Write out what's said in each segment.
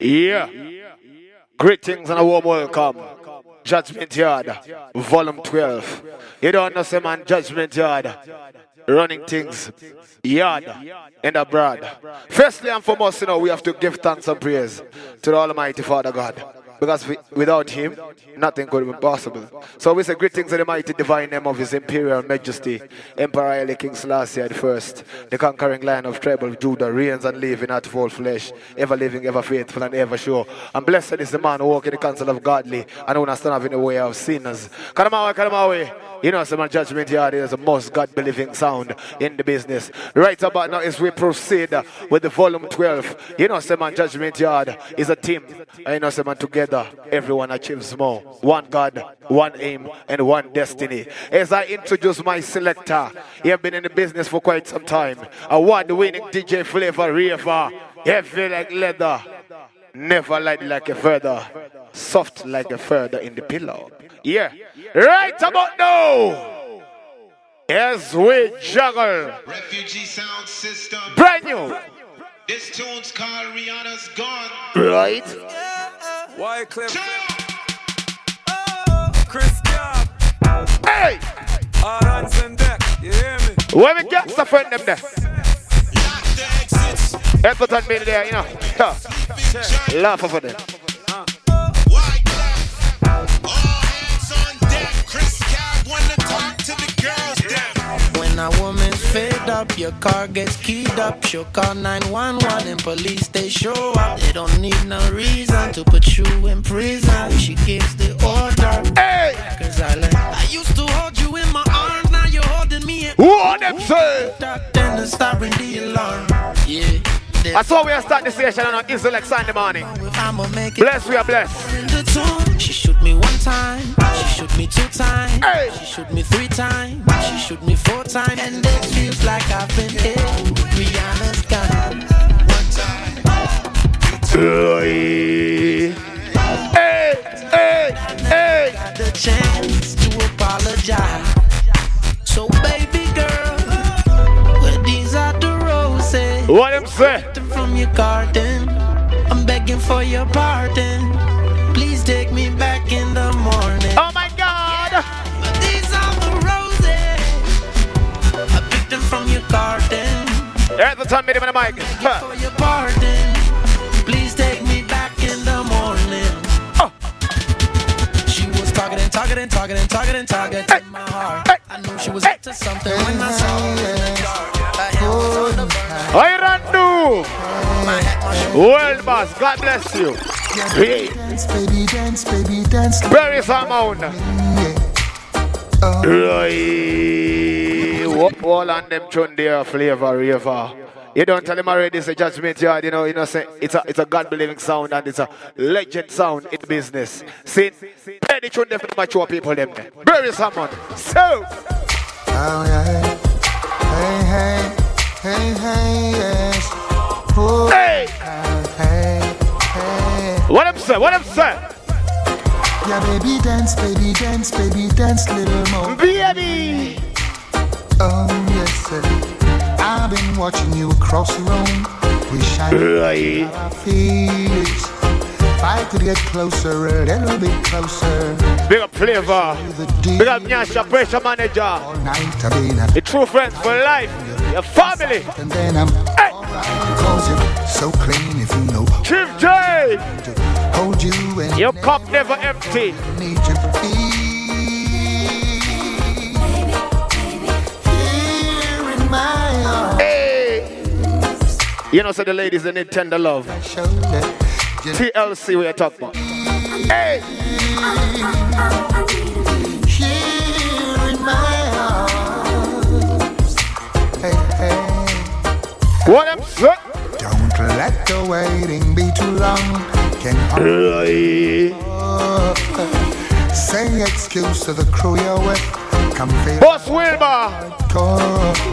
Yeah. Greetings and a warm welcome. Judgment Yard, Volume 12. You don't know, say man, Judgment Yard. Running things, yard, and abroad. Firstly and foremost, we have to give thanks and praise to the Almighty Father God. Because without Him, nothing could have been possible. So we say greetings in the mighty divine name of His Imperial Majesty, Emperor Haile King Selassie the First, the conquering Lion of tribe of Judah, reigns and lives in heart full flesh, ever living, ever faithful, and ever sure. And blessed is the man who walks in the counsel of godly, and who not stand up in the way of sinners. Come my way. You know, some Judgment Yard is the most God-believing sound in the business. Right about now, as we proceed with the volume 12, you know, some Judgment Yard is a team. And you know, some together, everyone achieves more. One God, one aim, and one destiny. As I introduce my selector, he has been in the business for quite some time. Award-winning DJ Flavor Raver, heavy like leather, never light like a feather, soft like a feather in the pillow. Yeah, right about now, as we juggle, Refugee Sound System, brand new. This tune's called Rihanna's Gone. Right? Why Cliff? Chris Gab. Hey! All hands on deck, you hear me? Where we get the friend them there? Everton been there, you know. Laugh over them. When a woman's fed up, your car gets keyed up. She'll call 911 and police, they show up. They don't need no reason to put you in prison. She gives the order. Hey! Cause I used to hold you in my arms, now you're holding me in. Who on them say? Then to start ring the alarm. Yeah. That's why we are starting the station on Easy like Sunday morning. Bless, we are blessed. She shoot me one time, she shoot me two times, hey. She shoot me three times, she shoot me four times, and it feels like I've been hit. Rihanna's gone. One time, Hey, hey, hey. got the chance to apologize. So baby girl, well, these are the roses. What them say? From your garden, I'm begging for your pardon. Please take me back in the morning. Oh my God! But these are the roses. I picked them from your garden. At the time, meeting on the mic. For your pardon. Please take me back in the morning. Oh. She was targeting Hey. my heart. Hey. I knew she was up to something when I saw her in the dark. Her hand was on the burner. I Randu! World boss, God bless you. Hey. Dance, baby, dance, baby, dance. Bury some mound. All on them tune there, Flavor Raver. You don't tell him already it's a Judgment Yard, you know, say it's a God-believing sound and it's a legend sound in business. See, play the tune there for the mature people them there. Bury someone. So. Oh, yeah. Hey, yes. Oh, Hey! hey. What up, sir? Yeah, baby, dance, little more. Baby! Oh, yes, sir. I've been watching you across the room. Wish I knew how I feel it. If I could get closer, a little bit closer. Big up Flavor. Big up Nyasha, pressure manager. All night I've been The true friends for life. Your family. and then I'm alright because you're so clean if you know. Chief J. To hold you and Your cup never empty. need to be here in my arms. Hey. You know, so the ladies, they need tender love. Shoulder, just TLC, we are talking about. Hey. here in my arms. Hey, hey. What am I? Don't let the waiting be too long. Can say excuse to the crew you're with. Come feel Boss Wilma.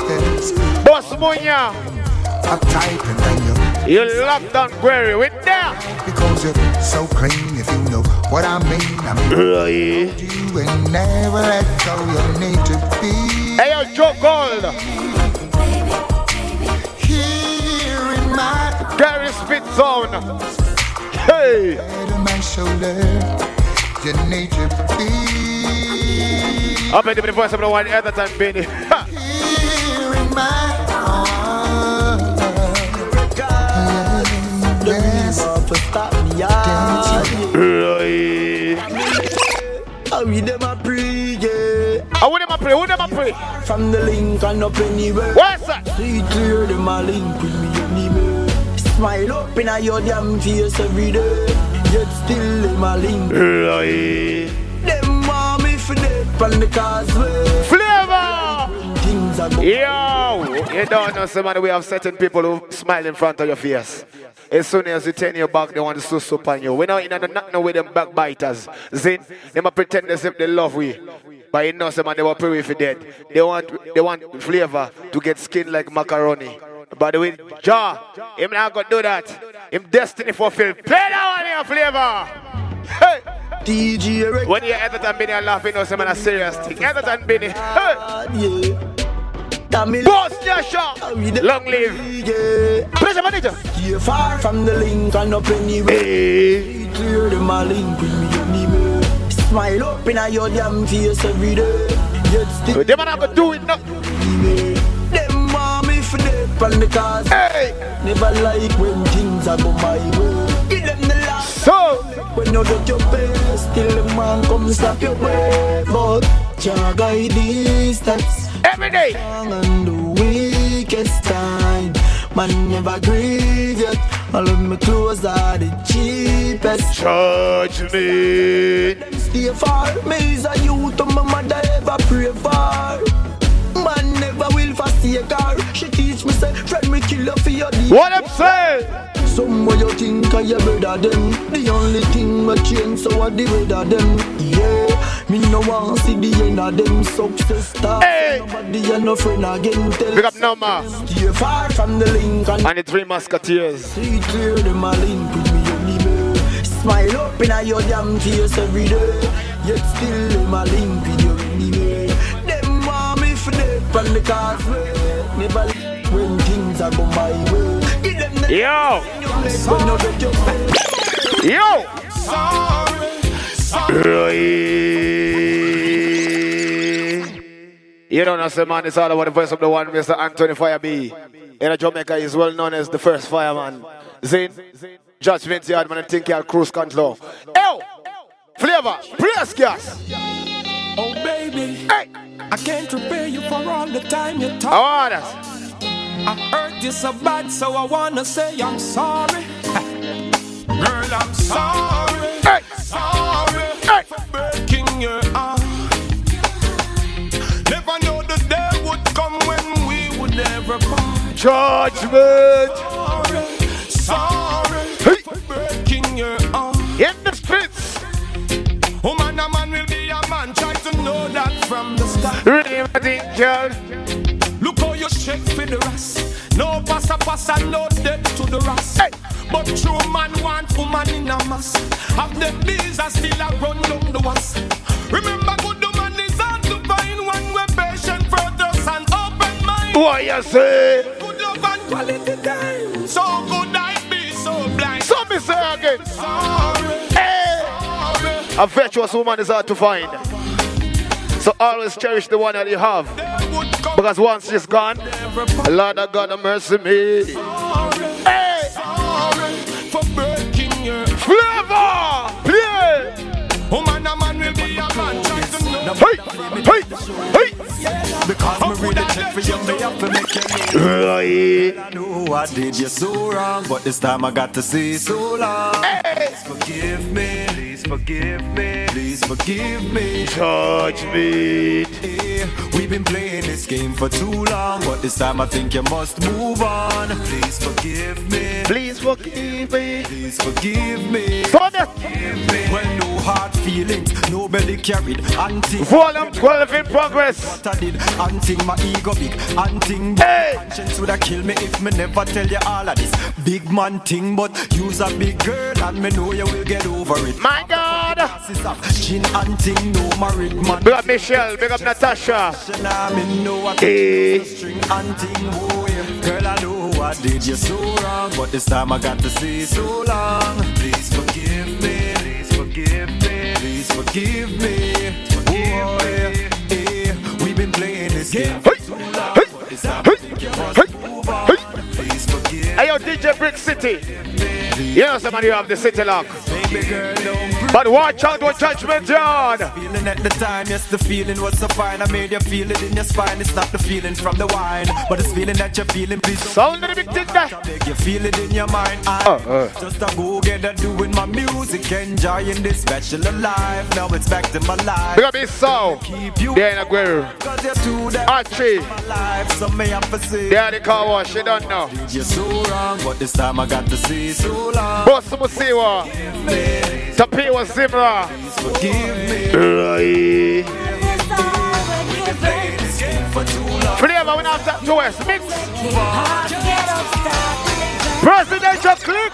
yes. Boss Munya. Uptight and then You locked down Query with that. because you're so clean if you know what I mean. I'm you and never let go. You need to be Hey, yo, Joe Gold. here in my Gary Spit Zone. Hey! Head on my shoulder, your nature be. Up into the voice of the one other time, Benny. Here in my heart. Yes. How we them a pray, yeah. Who them a pray? Who them a pray? From the link and up anywhere. What's that? See clear them a link with me anywhere. Smile up in a your damn face every day. Yet still them a link. Them want me for dead from the causeway. Flavor! Things are Yo! You don't know somebody we have certain people who smile in front of your face. As soon as you turn your back, they want to soup on you. We not in the nothing with them backbiters. Zin, they might pretend as if they love we. But you know somebody they will pray for dead. They want Flavor to get skin like macaroni. By the way, him not gonna do that. Him destiny fulfilled. Play that one here, Flavor! Hey! DJ When you edit and Benny and laughing, you know some serious thing. Edit and Benny. Hey! Boss Jasha! Long live! Pressure manager! You're far from the link and up anywhere. Hey! Clear them a link with me anywhere. Smile up in a your damn face every day. Yet still They man gonna do it now. them want me for dead from the cause. Hey! Never like when things are go my way. Give them the last. So! When you get your best, still the man come slap your way. But your guide these steps. Every day! On the weakest time, man never grieve yet. All of my clothes are the cheapest. Judgement! Stay far, me is a youth my mother ever pray for. Man never will forsake her. She teach me say, friend me kill her for your deed. What I'm saying? Somewhere you think I your brother them. The only thing we change so what the weather them. Yeah, me no want see the end of them success start. Hey. Nobody and no friend again tell. Big up Noma Stay far from the link and the Three Musketeers. see clear them a link with me anyway. Smile up in a your damn face every day. Yet still them a link with you anyway. Them want me for dead from the causeway. Never when things are go my way. Give them the Yo! when you get your Yo! You don't know, say man, it's all about the voice of the one, Mr. Anthony Firebee. In Jamaica, he's well known as the first fireman. Zin, Judgement Yard, man, I think you're cruise control. Ew! Flavor, press gas! Oh baby, Hey! I can't repay you for all the time you talk. I want us. I hurt you so bad, so I wanna say I'm sorry. Girl, I'm sorry. Hey! Sorry Hey! for breaking your heart. Never know the day would come when we would ever part. Judgment! Sorry Hey! for breaking your heart. In the streets! Oh man, a man will be a man. Try to know that from the start. Really, my thing, girl. Look how you shake for the rest. No passa, no dead to the rest. Hey. But true man want woman in a mass. Have them bees are still a run down the was. Remember good woman is hard to find. One way patient, furthers and open mind. What you say? Good love and quality time. So could I be so blind? So me say again. Sorry, Hey! sorry. A virtuous woman is hard to find. So always cherish the one that you have. They would come Because once she's gone, never part. Lord of God have mercy me. Sorry, Hey! sorry for breaking your Flavor! Play! oh man, a man will be a man. Try to know. Hey! Hey! Hey! Because me really check for you, me have to make you know. Right. I know I did you so wrong, but this time I got to see so long. Please forgive me, please forgive me, please forgive me. Judgment. Hey, we've been playing this game for too long, but this time I think you must move on. Please forgive me, Please forgive me. please forgive me. Father, Well, no hard feelings, no belly carried. Anting volume 12 in progress. what I did, anting my ego big, anting Hey. conscience woulda kill me if me never tell you all of this. Big man thing, but you's a big girl and me know you will get over it. My God. Glasses off, chin and ting, no married man. Big up Michelle, big up Natasha. Now me know what Hey. string and ting, oh yeah. Girl I know what I did you so wrong, but this time I got to see so long. Please forgive me, please forgive me, please forgive me. We've been playing this game for too long, but this time I think you must move on. Please forgive me. Hey, yo, DJ Brick City. You know somebody you have the city lock. But watch out with Judgment Yard. Feeling at the time, yes, the feeling was so fine. I made you feel it in your spine. It's not the feeling from the wine, but it's feeling that you're feeling. Please sound of the big thing there. Make you feel it in your mind. I'm just a go-getter doing my music, enjoying this bachelor life. Now it's back to my life. Big up his sound. They're in a girl. Archie. They're the car wash. You don't know. You're so wrong, but this time I got to see so long. Boss Musiwa. Tapi was Zimra. Forgive me. Flavor when after to West mix. Presidential clip.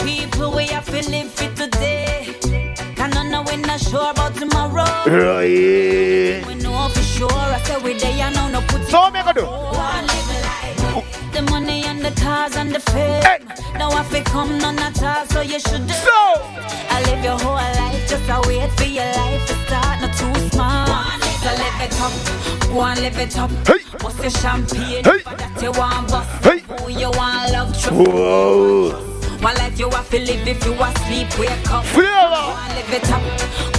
People we are feeling fit today. Can know we're not sure about tomorrow. We know for sure. I say we there and no put. So what me gonna do? The money and the cars and the fame. Hey. Now if it come none at all, so you should do. So I live your whole life, just a wait for your life to start, not too small. So live it up, go and live it up. Hey. Bust your champagne, Hey. that you want bust. Hey. Who you want love, trust. whoa. One life you have to live, if you asleep, wake up. Flavor. Go and live it up,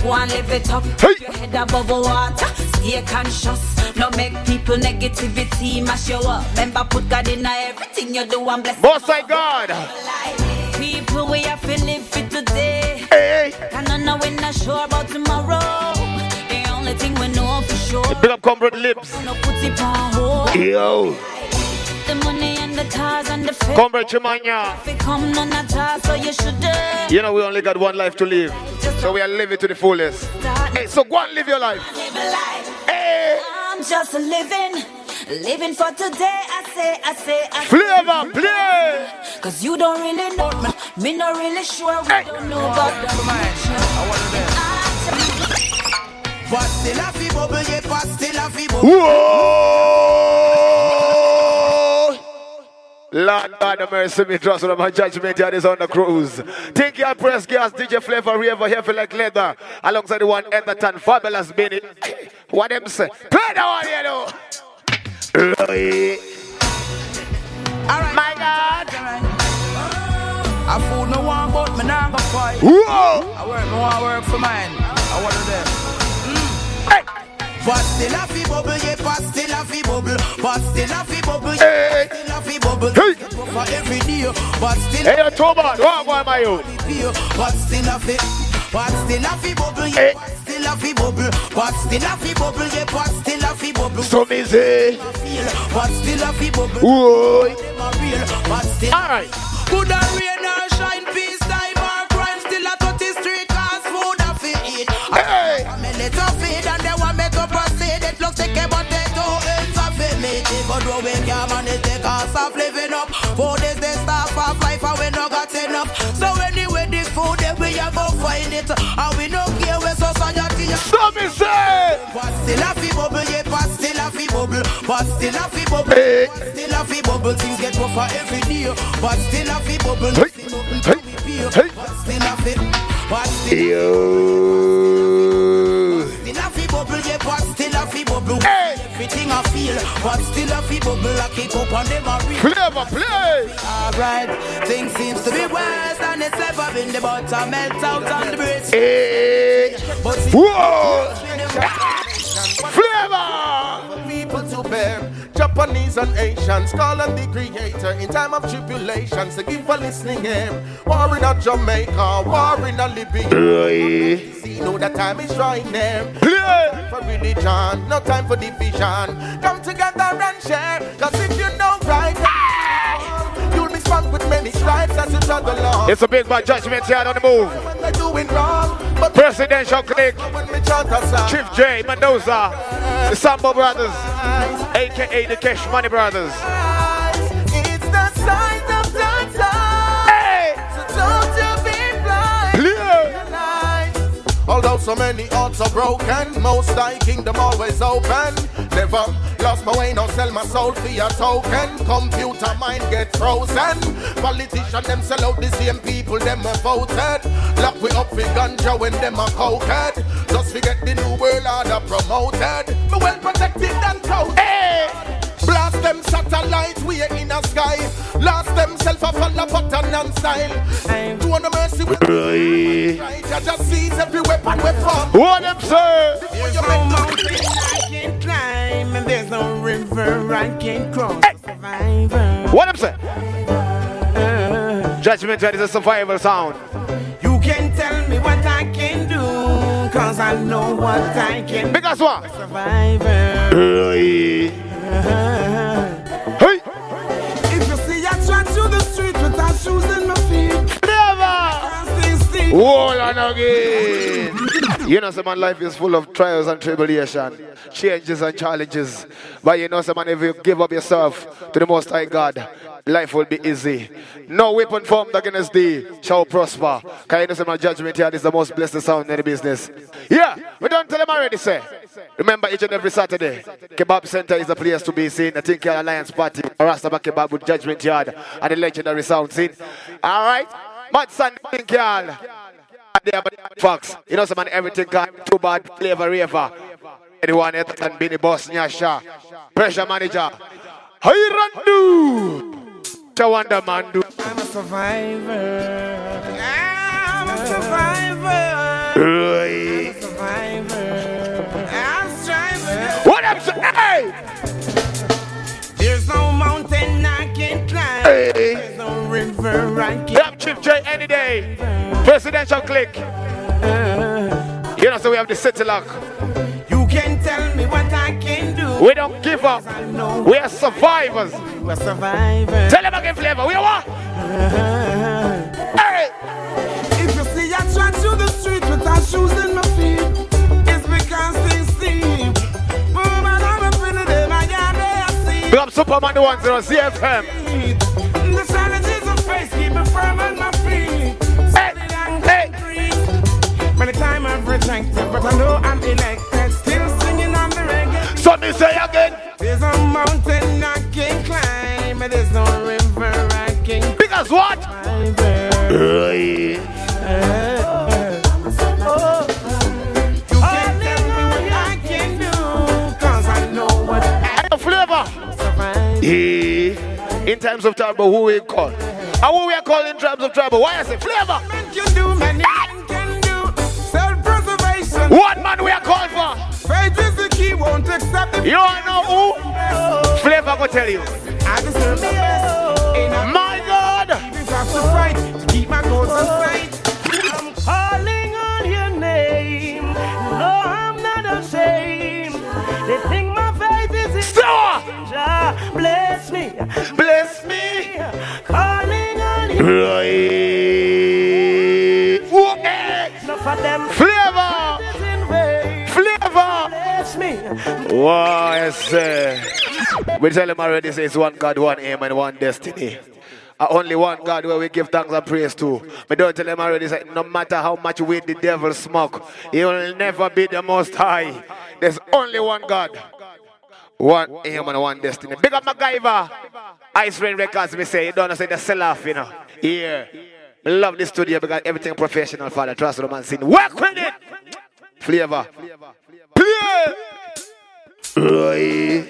go and live it up. Hey. Your head above the water, stay conscious. No make people negativity mash you up. Remember put God in everything you do and bless. Boss like God. People we have to live for today. Hey. And I know we're not sure about tomorrow. The only thing we know for sure. Big up Comfort Lips. No put it on hold. Yo. The money and the cars and the fame. Comfort Chimanya. If it come none at all, so you should You know we only got one life to live. So we are living to the fullest. Hey, so go and live your life. live a life. Hey. I'm just living for today. I say. Flavor, play. Cause you don't really know me not really sure. We don't know about the Whoa! Lord God have mercy, me trust on my judgment yard is on the cruise. Think you press gas, DJ Flavor River here for like leather. Alongside the one Etherton, Fabulous Benny. What them say? Play the one you know. My God. I fool no one but me nah go fight. Whoa! I work for mine. I want to them. Hey! But still a fi bubble, yeah, but still a fi bubble. But still a fi bubble, Hey! yeah, still a fi bubble. Hey! For every day, but still Hey, Toba, what am I you? but still a fi. But still a fi bubble, Hey. yeah, but still a fi bubble. But still a fi bubble, yeah, but still a fi bubble. So me say. But still a fi bubble. Whoa! Them a real, but still. Alright. Good and rain or shine, peace, time or crime. Still a 30 street cars, food a fi eat. Hey! I'm a little feed and they want me to proceed. It looks like a potato ends of it. Me but do we can manage the cost of living up. 4 days they start off life and we no got enough. So anyway the food that we are go find it. And we no care where society is. So me say. But still a fi bubble, yeah, but still a fi bubble. But still a fi bubble, Hey. but still a fi bubble. Things get rougher every day. But still a fi bubble. Hey. Hey. Hey. But still a fi, but still Yo. still a fi bubble, yeah, but still a fi bubble. Hey. Everything I feel, but still a fi bubble. I kick up on them a real. Flavor, play. Alright, things seems to be worse than it's ever been. The butter melt out on the breeze. Hey. But Whoa! Flavor! People to bear. Japanese and Asians call on the creator in time of tribulation. So give a listening ear. War in a Jamaica, war in a Libya. See, know that time is right there. Play! For religion, no time for division. Come together and share. Cause if you know right now, you'll be spanked with many stripes as you struggle along. It's a big bad judgment here on the move. When they're doing wrong, but Presidential click. when we chant a song, Chief J, Mendoza, the Sambo Brothers, aka the Cash Money Brothers. it's the sign of the time. Hey! So don't you be blind. Play! Although so many hearts are broken, most thy kingdom always open. Never Lost my way, now sell my soul for your token. Computer mind get frozen. Politicians them sell out the same people them a voted. Lock we up with ganja when them a cokehead. Just forget the new world order promoted. Me well protected and proud. Hey! Blast them satellite way in the sky. Lost themself a fall apart and style. Do no mercy with right. I just seize every weapon we form. What them say? There's no mountain I can climb, and there's no river I can cross. Hey. Survivor. What them say? Judgment is a survival sound. You can tell me what I can do, cause I know what I can Because what? Survivor. Hey. If you see I try to the street without shoes in my feet, Never. still Hold on again. You know, some man, life is full of trials and tribulation, changes and challenges. But you know, some man, if you give up yourself to the Most High God, life will be easy. No weapon formed against thee shall prosper. Can you know, some man, Judgment here is the most blessed sound in the business. Yeah, we don't tell them already, say. Remember, each and every Saturday, Kebab Center is the place to be seen. The Think Alliance Party, Rastaba Kebab with Judgment Yard and the legendary sound scene. All right, Mad Sun Think Yard. Fox, you know, some man, everything got too bad, flavor raver. Anyone else and Benny Boss, Nyasha, pressure manager. How you run do? Chawanda man do. I'm a survivor. I'm a survivor. Right. Survivor. I'm striving. What up, sir? Hey! There's no mountain I can climb. Hey! There's no river I can Rap Chief J any day. Presidential click. You know, so we have the city lock. You can tell me what I can do. We don't give up. We are survivors. We're survivors. Tell them again, flavor. We are what? Hey! If you see I try to the street without shoes in my feet, it's because things steep. Boom, and I'm up in the day, my yard, I see. Big up Superman the 10 CFM. The challenges of face keep me firm on my feet. Steady and concrete. Many times I've rejected, but I know I'm elected. Still singing on the reggae. So me say again. There's a mountain I can climb, and there's no river I can Because what? climb. Right. You can tell me what I can do, cause I know what I And flavor. survive. Yeah. In times of trouble, who we call? And who we call in times of trouble? Why I say flavor? Men can do, many men can do. Self-preservation. One man we are called for. Faith is the key, won't accept the You all know who? Flavor go tell you. I deserve the best. In a My God. even have to fight to keep my goals in sight. I'm calling on your name. No, I'm not ashamed. They think my faith is in Stop. danger. Bless me. Bless me. Calling on you. Right. Okay. Enough of them Flavor. is in vain. Flavor. Bless me. Wow, yes, we tell him already, say it's one God, one aim, and one destiny. Only one God where we give thanks and praise to. But don't tell him already, say no matter how much weed the devil smoke, he will never be the most high. There's only one God. One aim and one destiny. Big up MacGyver. Ice Rain Records, me say, you don't know, say the sell off, you know. Yeah. I love this studio because everything professional, Father. Trust the man scene. Work with it. Flavor. Play. Right.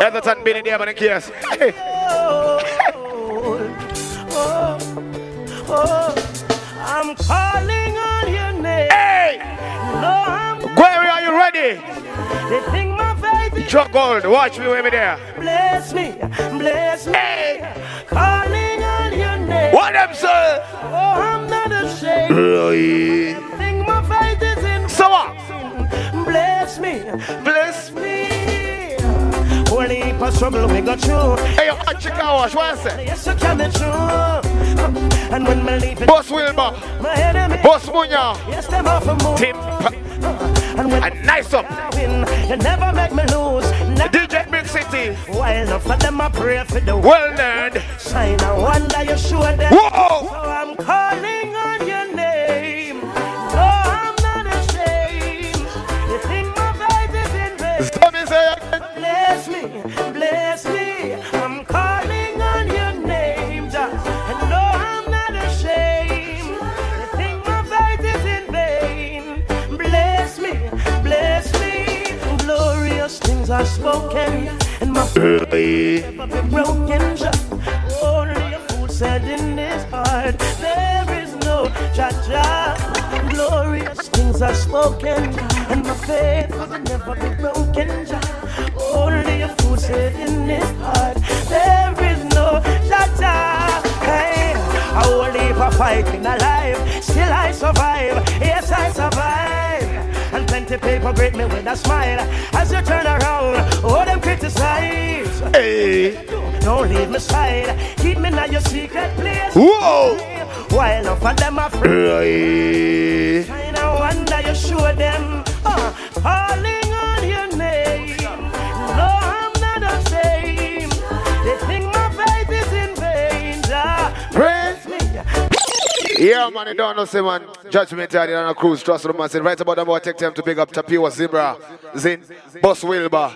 Everton been in there, but in case. Hey. I'm calling on your name. Hey! No, I'm not. Where are you ready? They think my faith is Chuck Gold, watch me with me there. bless me, bless me. Hey! Calling on your name. What them say? Oh, I'm not ashamed. Right. Think my faith is in So what? bless me, Bless me. Holy heap of trouble we got through. Hey, yo, Chicago, what I say? Yes, you can be true. And when my leave it, Boss Wilma, my enemy, Boss Munya, yes, them off a move. Tim, And when and nice up. I win, you never make me lose. Never DJ Big City, while enough of them I pray for the well learned. sign. I wonder you sure them. Whoa! So I'm calling on your name. No, I'm not ashamed. You spoken, and my faith will never be broken. Only a fool said in his heart, there is no Jah. Glorious things are spoken, and my faith will never be broken. Only a fool said in his heart, there is no Jah. Hey, I will live a fighting alive, still I survive. Yes, I survive. And plenty people greet me with a smile as you turn around. Oh, them criticize. Hey, don't leave my side. Keep me in your secret place. Whoa. While enough of them are free. Kind of wonder you show them. Calling on your name. No, I'm not the same. They think my faith is in vain. Praise me. Yeah, man, you don't know, say, man. Judgment Yard on a cruise, trust the man. Right about them, I take time to pick up Tapio Zebra, Zin, Boss Wilbur,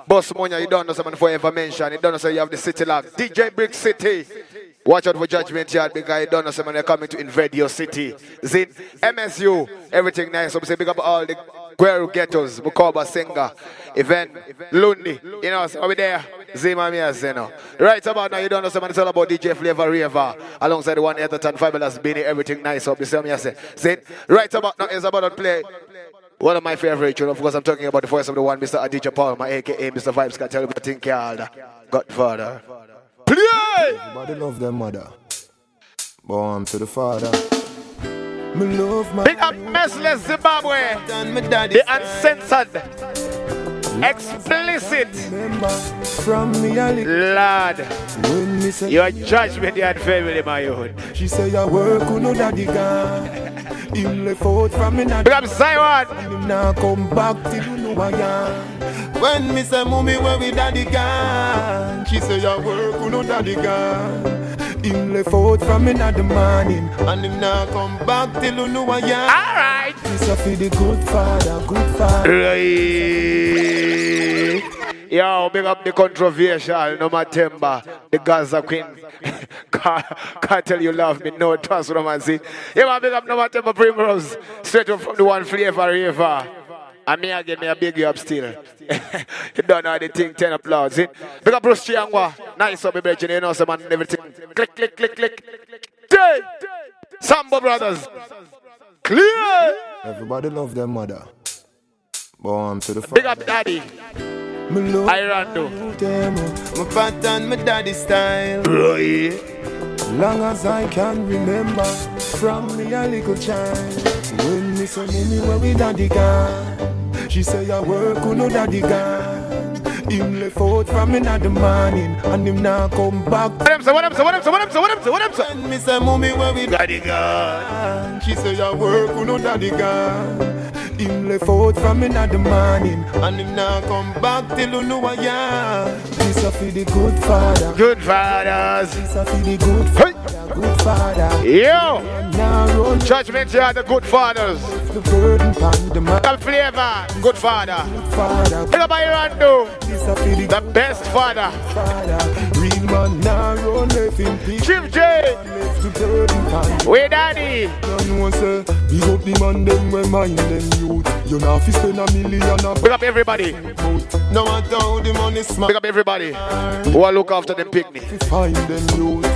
Boss Monya. You don't know, someone forever mention. You don't know, say, you have the city lock. DJ Brick City. Watch out for Judgment Yard because you don't know, someone they're coming to invade your city. Zin, MSU, everything nice. So, say, pick up all the Guerrero ghettos, Bukoba, Senga, Event, Lundi. You know, so we there. Zima Mias, you know. Right about now, you don't know, someone it's all about DJ Flavor River. Alongside the one Etherton, Fabulous Beanie, everything nice up. You see me, I say. Zin, right about now, is about to play one of my favorite tunes. Of course, I'm talking about the voice of the one, Mr. Aditya Palmer, aka Mr. Vibes, can tell you everything called Godfather. Play! Everybody love their mother. Born to the father. Me love my big up Messless Zimbabwe. The uncensored, explicit from me lad. Your Judgment Yard family, my own. She say I work on no daddy gone. Him left out from me now. Big up Simon. Him now come back till you know I am. When me say mommy where we daddy gone, she say I work on no daddy gone. Him left out from me in the morning, and him now come back till you know I am. Alright. This a for the good father, good father. Right. Yo, big up the controversial, no Matemba, the Gaza Queen. Can't tell you love me, no trust romancy. Yeah, big up no Matemba Primrose, straight up from the one Flavor River. And me again, me a big you up still. You don't know the thing, 10 applause. See? Big up Bruce Chiangwa. Nice up, baby. You know, some man, everything. Click, click, click, click. Day. Sambo Brothers. Clear. Everybody love their mother. Born to the father. Big up Daddy. Irando. My pattern, my daddy style. Long as I can remember, from me a little child. When me say mommy where we daddy gone, she say I work on no daddy gone. Him left out from me in the morning, and him now come back. What up, When me say mommy where we daddy gone, she say I work on no daddy gone. Him left out from me in the morning, and him now come back till you know I am. This a for the good father. Good fathers. This a for the good father. Good father. Yo. Judgment Yard, the good fathers. The burden pan the man. Flavor, good father. Big up Irando, the best father. Real man now run left in peace. Chief J. We daddy. No say, big up the man them when mind them youth. You know if you spend $1 million. Big up everybody. No matter how the money smart. Big up everybody who will look after them picnic. Find them youth.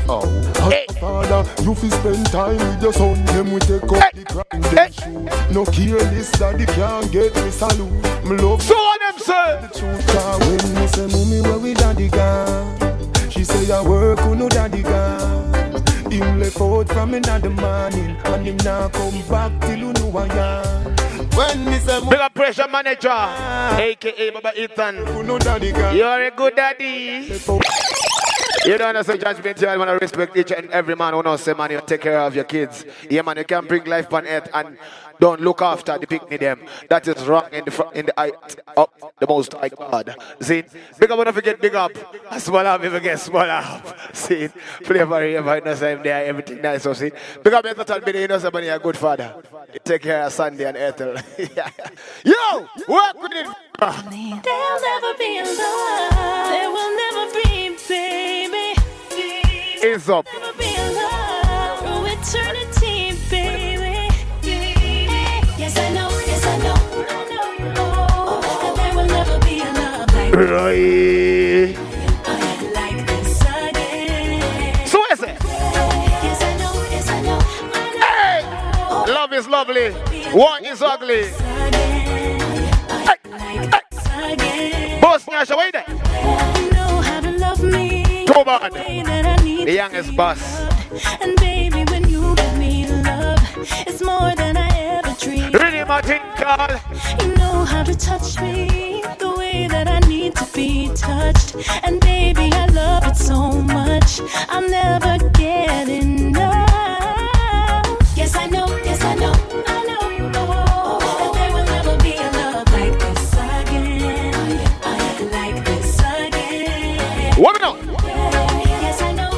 Hey. Father, you fi spend time with your son. Them we take up the crime them shoot. No careless daddy can't get me salute. Me love so on them sir. The truth when me say mommy where we daddy gone, she say I work on no daddy gone. Him left out from me in the morning, and him now come back till you know I am. When me say big up pressure manager, aka Baba Ethan. You're a good daddy. You don't know, so Judgment Yard, want to respect each and every man who knows, say, man, you take care of your kids. Yeah, man, you can't bring life on earth and don't look after the picnic them. That is wrong in the eye of the most high God. See, big up, don't forget big up. Small up, if you get small up. See, Flavor River, you know, so I'm there, everything nice, so see. Big up, you know, somebody a good father. You take care of Sunday and Ethel. Yo, work with it. They'll never be in love. There will never be, baby. It's up. Never be in love through eternity, baby. Yes, I know. And there will never be a love like Right. Like this again. So is it? Yes, I know, yes, I know, I know. Hey! Love is lovely. War is ugly. Boss Nyasha, wait there. You know how to love me. Too bad. That I need The youngest boss. And baby, when you give me love, it's more than I ever dreamed. Really, Martin Carl. You know how to touch me the way that I need to be touched. And baby, I love it so much, I'll never get enough. Yes, I know, I know. That there will never be a love like this again. Like this again. What we know? Yes, I know, I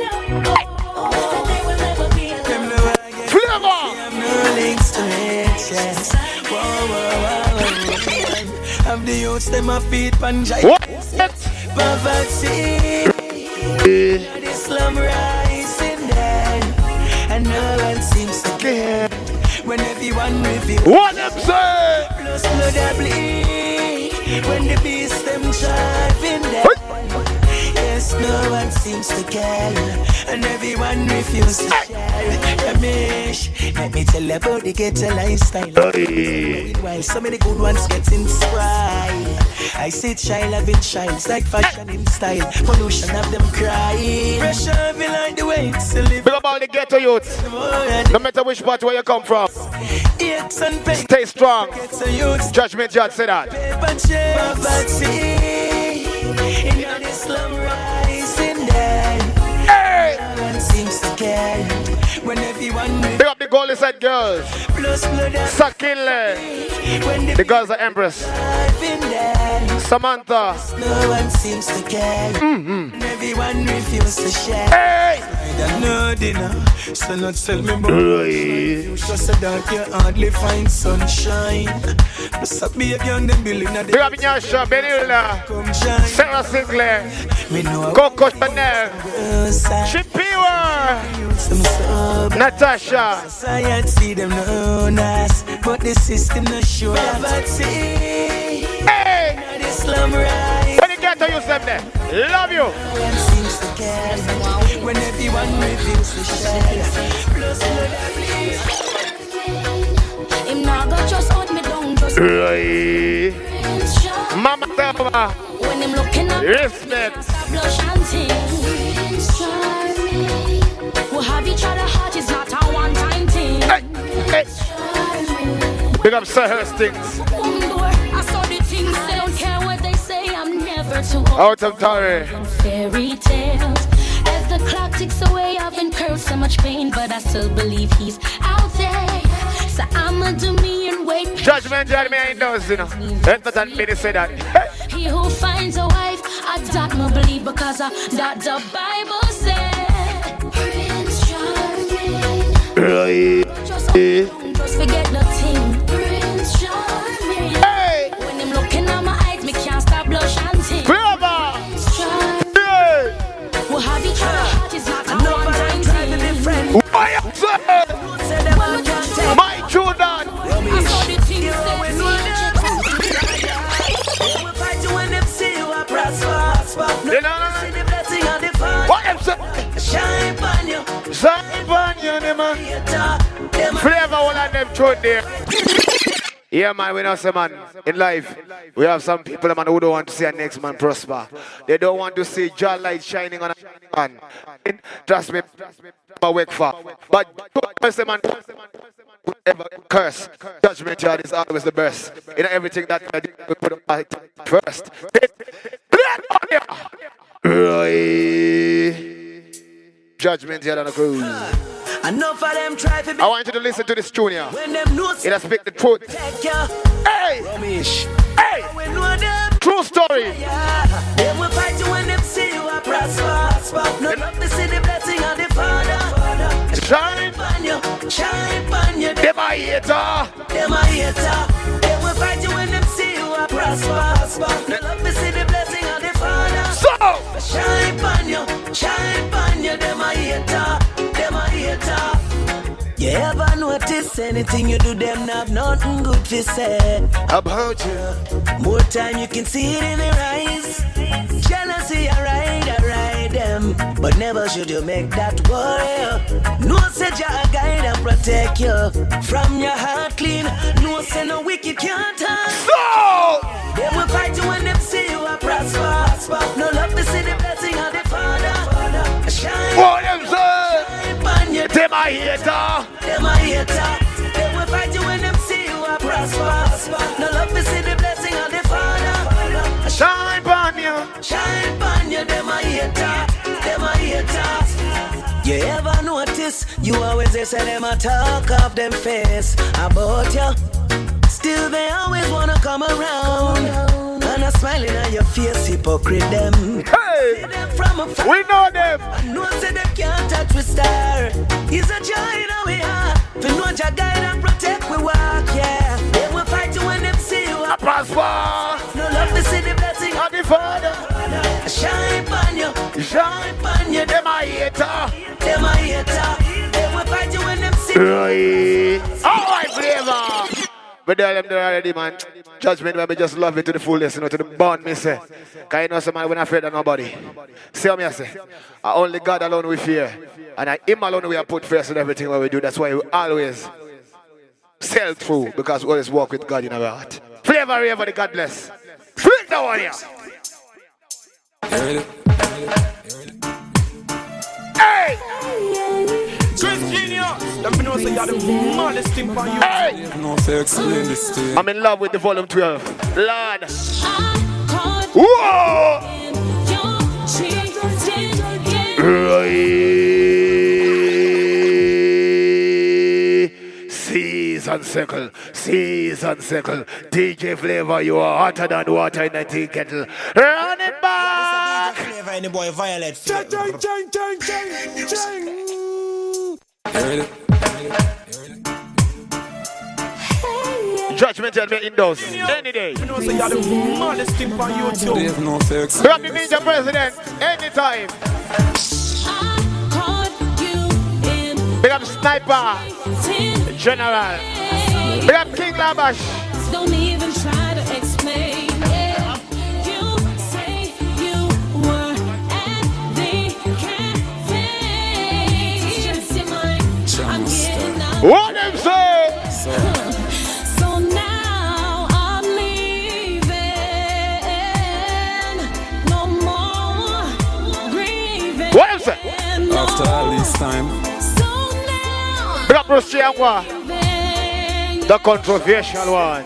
know. That there will never be a love. Flavor! No links to riches. Have the youths, them a feet panjai. What? Poverty. The slum rising there. And no one seems to care. When everyone reveals. What them say? Plus blood a bleed. When the beast them driving there. Yes, no one seems to care. And everyone refuses to share. Ramesh, let me tell you about the ghetto lifestyle. While so many good ones get inspired, I see child having childs like fashion in style. Pollution of them crying. Pressure me like the way to live. Big about the ghetto youth. No matter which part where you come from. Stay strong. Judgment Judge said that. In the slum rising there. Hey! No one seems to care. When everyone big up the goalie side girls. Sakile. The girls are Empress. Samantha. No one seems to care. And everyone refuses to share. Hey! I don't know dinner, so not tell me about you. Just a dark, you hardly find sunshine. Just a baby on them building. Big up Nyasha, Benilla, Sarah Sinclair, Me know Coco Chanel, Shipiwa, Natasha. society them known us, but the system not sure. Poverty. Hey! The slum rise. When you get to use them there, love you. Seems to care when everyone reveals the share. Plus Him not go just hold me down, just Right. Mama Thelma, when him looking at respect. blush and tears. We'll have each other heart, is not a one-time thing. Hey. Big up Sir Hastings. I saw the things, I don't care what they say, I'm never too old. Out of Torrey. Fairy tales. As the clock ticks away, I've incurred so much pain, but I still believe he's out there. So I'ma do me and wait. Judgment Judge me ain't knows, you know. Let me me say that. He who finds a wife, I don't believe because that the Bible said. Prince Charming. Just forget the team. Prince Charming. Hey! When I'm looking at my eyes, me can't stop blush and tears. Forever! Prince Charming. Hey! We'll have each other heart, is not a one-time thing. Why you say? My children! I saw the things What am I? Shine on you, man. Flavor all of them truth there. Yeah, man, we know some man in life. We have some people, man, who don't want to see a next man prosper. They don't want to see Jah light shining on a man. Trust me, I work for. But man, ever curse. Judgment yard is always the best. In everything that I do, we put up first. Judgment yard on the cruise. Enough of them try to be. I want you to listen to this tune here. When them knows It'll speak the truth. Hey! Hey! True story. They will fight you when them see you are prosper. No love to see the blessing of the Father. Shine on you, shine on you. Them a hater. Them a hater. They will fight you when them see you are prosper. No love to see the blessing of the Father. So shine on you, them a hater. You ever notice this. Anything you do, them have nothing good to say about you. More time you can see it in their eyes. Jealousy, I ride them. But never should you make that worry. No say Jah guide and protect you from your heart clean. No say no wicked can't harm. So they will fight you when them see you are prosper. No love to see the blessing of the Father. Shine. What them say? Them a hater. Them a hater. They will fight you when them see you are prosper. No love to see the blessing of the Father. Shine upon you. Shine upon you. Them a hater. Them a hater. You ever notice you always say them a talk of them face about you? Still they always wanna come around and a smiling on your face, hypocrite them. Hey, them from afar. We know them. No say they can't touch with star. He's a joy in our heart. For no Jah guide and protect we walk, yeah. They will fight you when them see you a prosper. No love to see the blessing of the Father. Shine upon you. Shine upon you. Them a hater. Them a hater. They will fight you when them see you. Right. Alright, flavor. But tell them there already, man. Judgment, where we just love it to the fullest, you know, to the bond, me say. Because you know, somebody, we're not afraid of nobody. See what I say? Only God alone we fear. And Him alone we are put first in everything what we do. That's why we always sail through, because we always walk with God in our heart. Flavor, the God bless. Flick that one here. Hey! Hey! I'm in love with the volume 12. Lord. Whoa! Season circle. DJ Flavor, you are hotter than water in the tea kettle. Run it back! Flavor and the boy Violet. Judgment had me indoors any day. You know, so you're the maddest thing on YouTube. Grab the Ninja President anytime. Big up Sniper General. Big up King Labash. Don't even try to explain. You say you were at the cafe. Just your mind. I'm getting out. What them say? So now I'm leaving. No more grieving. What them say? After all this time. Big up Bruce Chiangwa. The controversial one.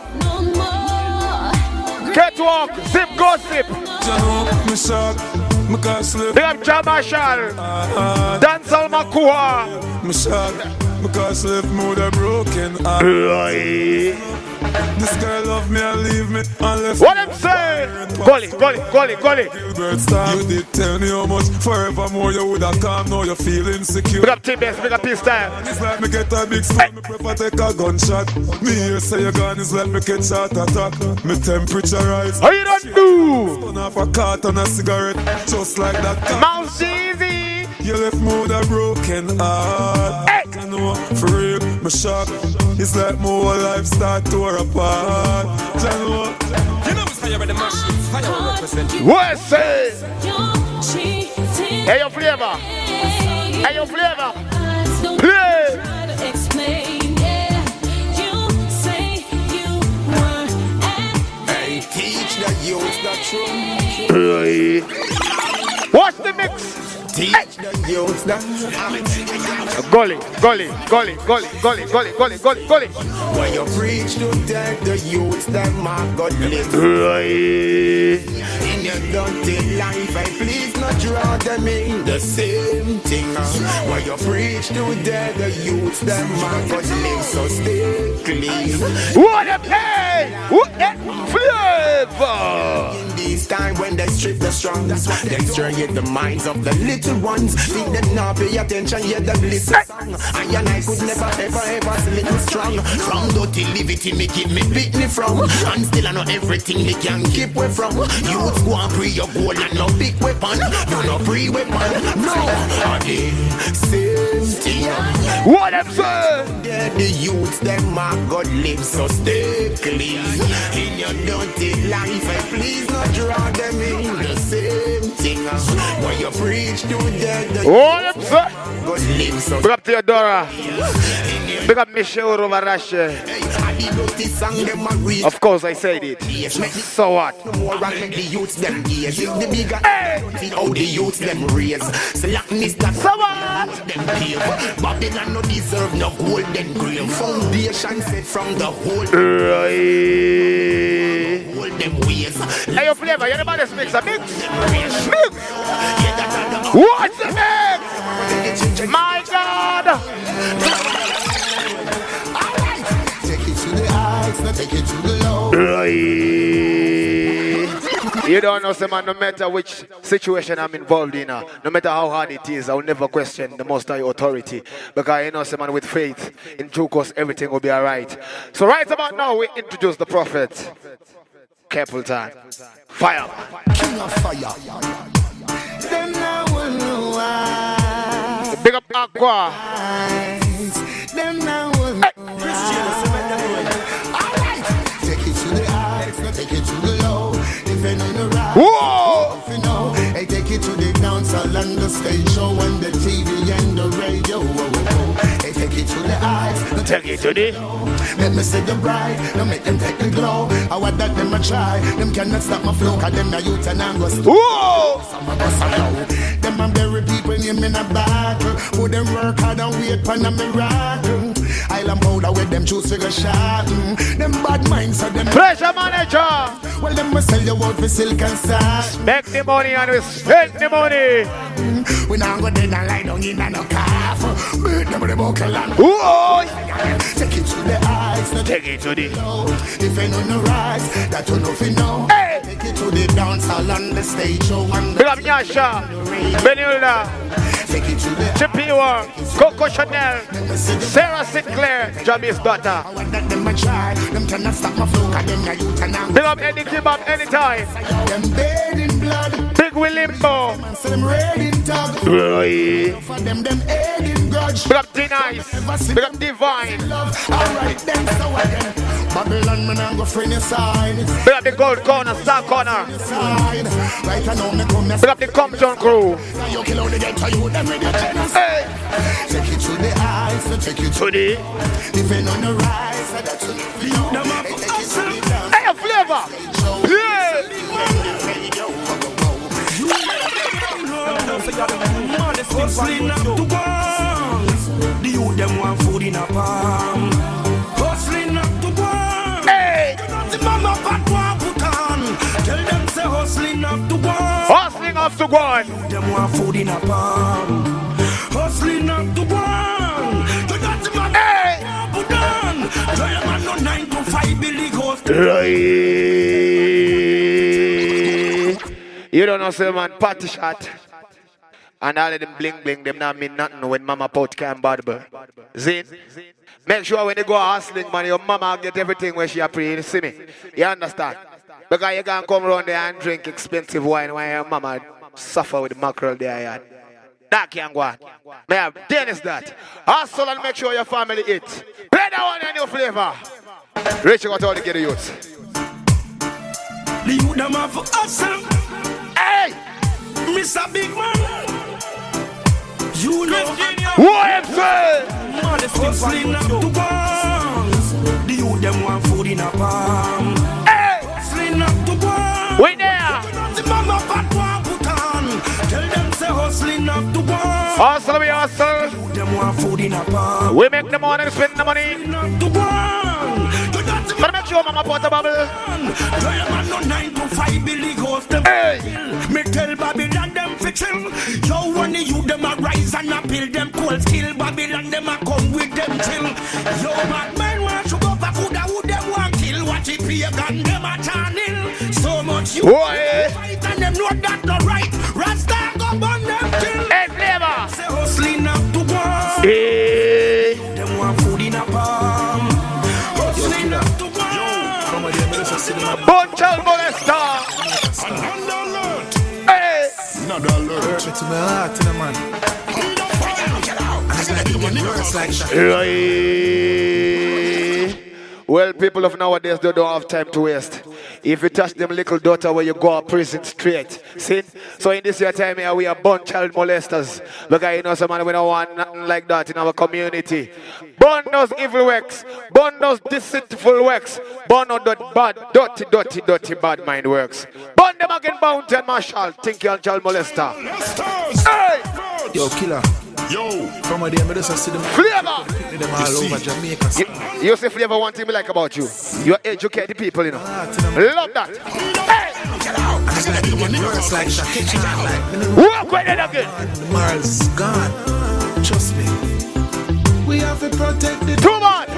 Catwalk, zip gossip. Big up Jah Marshall. Dancehall Makua. Because left mood a broken heart. This girl love me and leave me and left. What I'm saying? Gully. You did tell me how much forevermore you would have come. Now you feel insecure. Big up T-Best, big up P-Style. It's like me get a big stone, me prefer take a gunshot. Me here say you're gone, it's like me get shot attack. Me temperature rise. How you don't do? Spun off a carton a cigarette, just like that. Mouse easy. You left me with a broken heart. I know, for real, me shock. It's like my whole life start to tear apart. You know it's fire by the machine. Fire will represent you. What's say? Hey, your flavor. Hey, your flavor. Play. Hey, teach the youth the truth. What's the mix? Teach the youth the Gully. When you preach to tell the youth that my God lives in your dirty life, I please not draw them in the same thing. When you preach to tell the youth that my God lives, so stay clean. What a play! What a flavor! In this time when they strip the strong, they stray the minds of the little ones. Think them not pay attention, yet them listen song. And I could never ever sleep strong. From dirty liberty me keep me beat me from. And still I know everything me can keep away from. Youth go and pre your goal and no big weapon. No pre-weapon, no. Are the same thing. What them say? The youths, them are God live so stay clean. In your dirty life, and please not draw them in the same thing. When you preach to them, What them say? God live so. Big up Theodora. Big up Michelle Rovarashe. Of course I said it. So what? The youths them gaze. The bigger how the youths them raise. Slackness that so what? Them pave. Babylon no deserve no golden grave. Foundation set from the whole. Hold them ways. Hey, your flavor, you're the baddest mixer. Mix. Mix. What's the mix? My God. Take it to the heights, now take it to the low. You don't know, man, no matter which situation I'm involved in, no matter how hard it is, I will never question the Most High authority. Because you know, man, with faith, in due course, everything will be alright. So right about now, we introduce the prophet. Careful time. Fire. King of fire. Then I will know why. Big up Aqua. Then I will know why. Alright. Take it to the heights, now take it to the low. If you know the right, whoa! If you know, hey, take it to the dance hall and the stage show and the TV and the radio. Hey, take it to the heights, now take it to the. Let me see the bride, now make them take the glow. I want that them a try, them cannot stop my flow, cause them the youth and I'm gonna whoa! Them a bury people name in a battle. Who them work hard and wait for a miracle. Island powder with them choose figure shot. Them bad minds so them pressure manager. Well them must sell your out for silk and sash. Make the money and we spend the money. We now go dead and lie down in a no calf. Beat them with the buckle and whoa! Take it to the eyes, no take it to the low. If you know no rise, that you know fi know. Hey! Take it to the dance hall on the stage show and Big up Nyasha, Benilda, take it to the Chipiwa, Coco Chanel, Sarah Sinclair, Jamie's daughter. Big up any kebab anytime. Big Willimbo. Big up D-Nice. Big up Divine. Babylon, man, I'm go friend your side. Big up the Gold Corner, Star Corner. Right, I know me come. Big up the Compton crew. Hey! Take it to the eyes, take it to the. If you know the rise, that's what you know. Hey, a flavor. Yeah. Hustling up to guns. The youth them want food in a palm. Hustling up to guns. Hey. The mama fat want put on. Tell them say hustling up to guns. Hustling up to guns. Them want food in a palm. Hustling up to guns. You got the mama want put on. Tell them no 9 to 5 Billy Ghost. You don't know, say man, party shot. And all of them bling bling, them not mean nothing when mama pot can bad boy. Zin? Make sure when they go hustling, man, your mama get everything when she pray. You see me? You understand? Because you can't come around there and drink expensive wine while your mama suffer with mackerel there. That can't go on. May I Dennis that. Hustle and make sure your family eat. Play that one and your flavor. Rich, you got all to get the youths. The youth them have hustle. Hey! Mr. Big Man. You know what I'm saying? Hustling up to guns. The youth them want food in a palm. Hey! Hustling up to guns. We there. The mama fat want put on. Tell them say hustling up to guns. Hustle, we hustle. The youth them want food in a palm. We make the money and spend the money. Hustling up to guns. But make sure mama put a bubble. Tell them no 9 to 5 Billy Ghost them. Hey! Me tell Babylon them fi chill. Yo, when the youth them a rise and a build them cold still. Babylon them a come with them chill. Yo, bad men want to go back who them want kill. Watch it pagan them a channel. So much you fight and them know that not right. Rasta go burn them kill. Hey, flavor. Say hustling up to one. Hey. Them want food in a palm. Hustling up to one. Bunchal Molesta. Hey. Another alert. To my heart, man. Well, people of nowadays, they don't have time to waste. If you touch them little daughter where you go to prison straight. See? So in this year time here, we are born child molesters. Because you know, some man, we don't want nothing like that in our community. Burn those evil works. Burn those deceitful works. Burn out that bad, dirty, bad mind works. Burn them again, Bounty and Marshall. Think you're a child molester. Hey! Yo, killer. Yo, from a day, I just see them. Flavor! Them all over Jamaica. You say Flavor, one thing we like about you. You educate the people, you know. Love that. Hey! Walk with it again. Mars gone. Trust me. We have to protect the. Too much.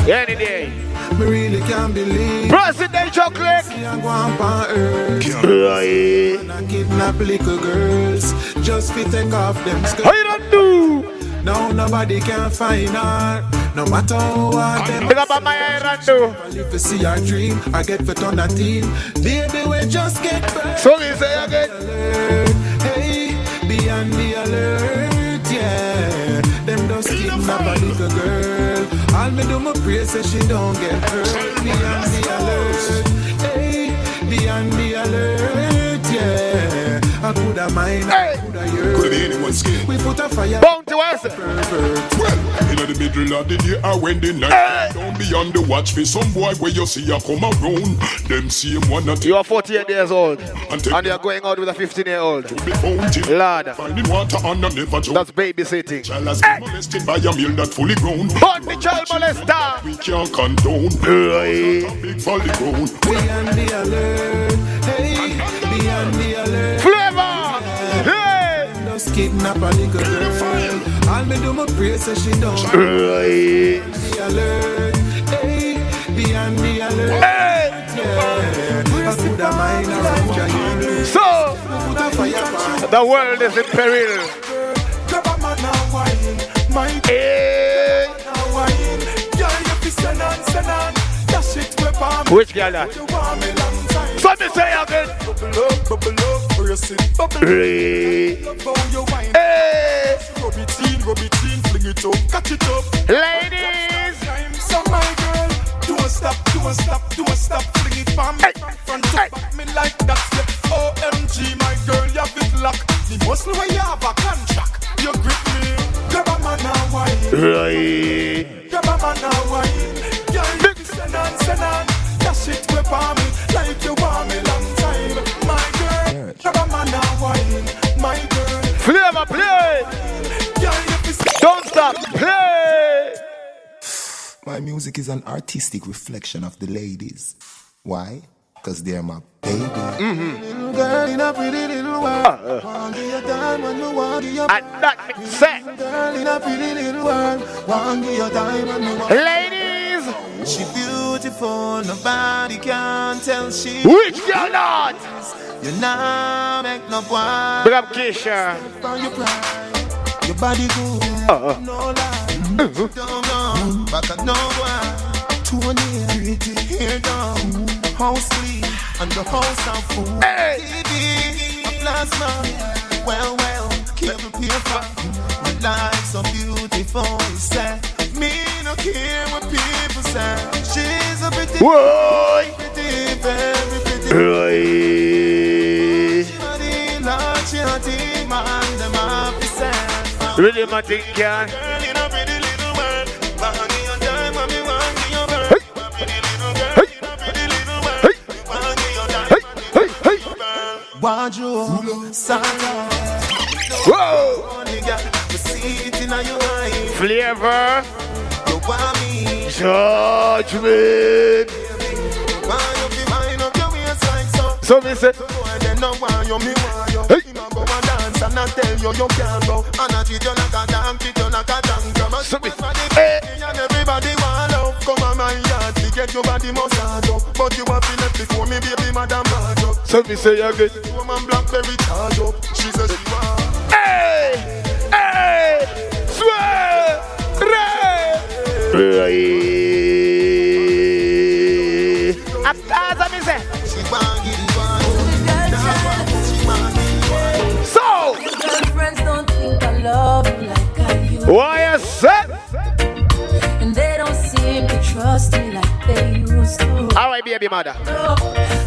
Any day. Me really can't believe. Presidential click. Right. I kidnap little girls just to take off them skirts. How you don't do? No, nobody can find her. No matter what them. Pick up on my iron do. If you see our dream, I get fit on a team. Baby, we just get back. So we say again. Hey, be on the alert, yeah. Them just kidnap a little girl. All me do my pray say she don't get hurt. Be on the alert, hey, be on the alert, yeah. I could have mine, I could have yours. Could be anyone's skin. We put a fire. Bound to us. Well, in the middle of the day, I went the night. Don't be on the watch for some boy where you see you come around. Them see him one. You are 48 years old. And you are going out with a 15-year-old. Lord. Finding water under never joke. That's babysitting. Child has been molested by a male that fully grown. But the child molester. We can't condone. Big folly grown. Be on the alert. Hey, be on the alert. Flavor. Hey. Just kidnap a little girl. All me do my pray so she don't. Right. Be alert. Hey, be on the alert. Hey. Yeah. I could have mine around your ear. So, the world is in peril. Grab a man now, wine. My Hey. now, wine. Girl, you fi send on. That shit whip on me. Which girl that? You want me long time. So me say again. Bubble up, where you sit. Bubble Hey. up, how you wine. Hey. Rub it in, fling it up, catch it up. Ladies. So my girl, don't stop, fling it from me, front to back me like that. Yeah. OMG, my girl, you have it locked. The muscle where you have a contract, you grip me. Grab a man now, wine. Right. Grab a man now, wine. Girl, you send on. That shit whip on me like you want me long time. My girl, grab a man now, wine. My girl, Flavor, play. girl, you Don't stop, play. My music is an artistic reflection of the ladies. Why? Because they're my baby. Little girl in a pretty little world. Want give your time when you want give your. And that makes sense. Girl in a pretty little world. Want give your time when you want. Ladies. She beautiful, nobody can tell she. Which girl not? You now make no point. Big up Keisha. Your pride, your body good. No lie. Don't go back at no one. 20 pretty hair down. House clean and the house of food. Hey. TV, a plasma. Well, cable paper. My life so beautiful. Say, me no care what people say. She's a pretty, Whoa. pretty, very pretty. Right. She body large, she a team and them have to say. Really, my thing, can. Girl in a pretty little world. Want give your time when me want give your bird. Pretty little girl in a pretty little world. Want give your time when me want give your bird. Want you, Santa. Whoa. Only got the seat in your eye. Flavor. You want me. Judgement. Want you be mine up your waistline so. So me say. Boy, they no want you, me want you. Hey. Him a go and dance and I tell you you can't go. And I treat you like a damn, treat you like a damn. Come on, So me. hey. And everybody want love. Come on my yard, to get your body massage up. But you have to let before me, baby, madam match up. So me say again. Woman blackberry charge up. She says she want. Hey. Swear. Right. Ataza me say. She want give you one. She want give you one. So. Girlfriends don't think I love you like I used. Why you my baby mother.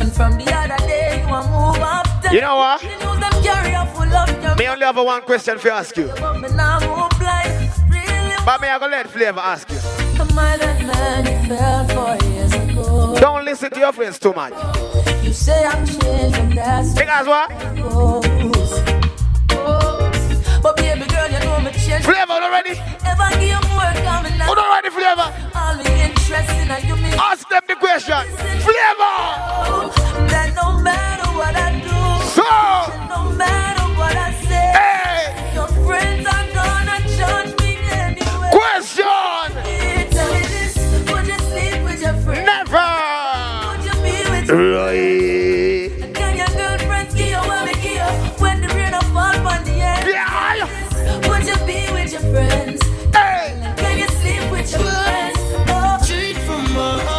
And from the other day, you move up. You know what? The news them carry a full of your Me only have one question for ask you. but me now move blind. Really, But me I gonna let Flavor ask you. am I that man you fell 4 years ago? Don't listen to your friends too much. You say I'm changed from that. Because what? But baby girl, you know me change. Flavor already? Ever give more coming out? Who don't ready Flavor? All the interest in you me. Ask them the question. Flavor! That no matter what I do, So! no matter what I say, Hey! your friends are gonna judge me anyway. Question! Tell me this, would you sleep with your friends? Never! Would you be with your Right. Can your girlfriends give you what we give you when the rain of fall on the air? Yeah. Would you be with your friends? Hey! Can you sleep with your friends? Oh. Straight from my heart.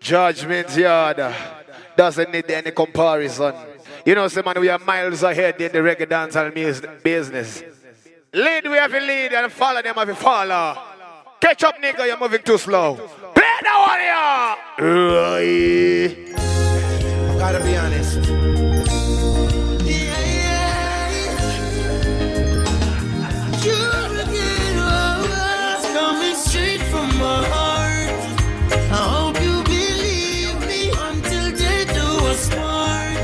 Judgment Yard doesn't need any comparison. You know, man, we are miles ahead in the reggae dancehall business. Lead, we have to lead, and follow them, have to follow. Catch up, nigga, you're moving too slow. Play that one here! Gotta be honest. It's coming straight from my heart. I hope you believe me until they do us part.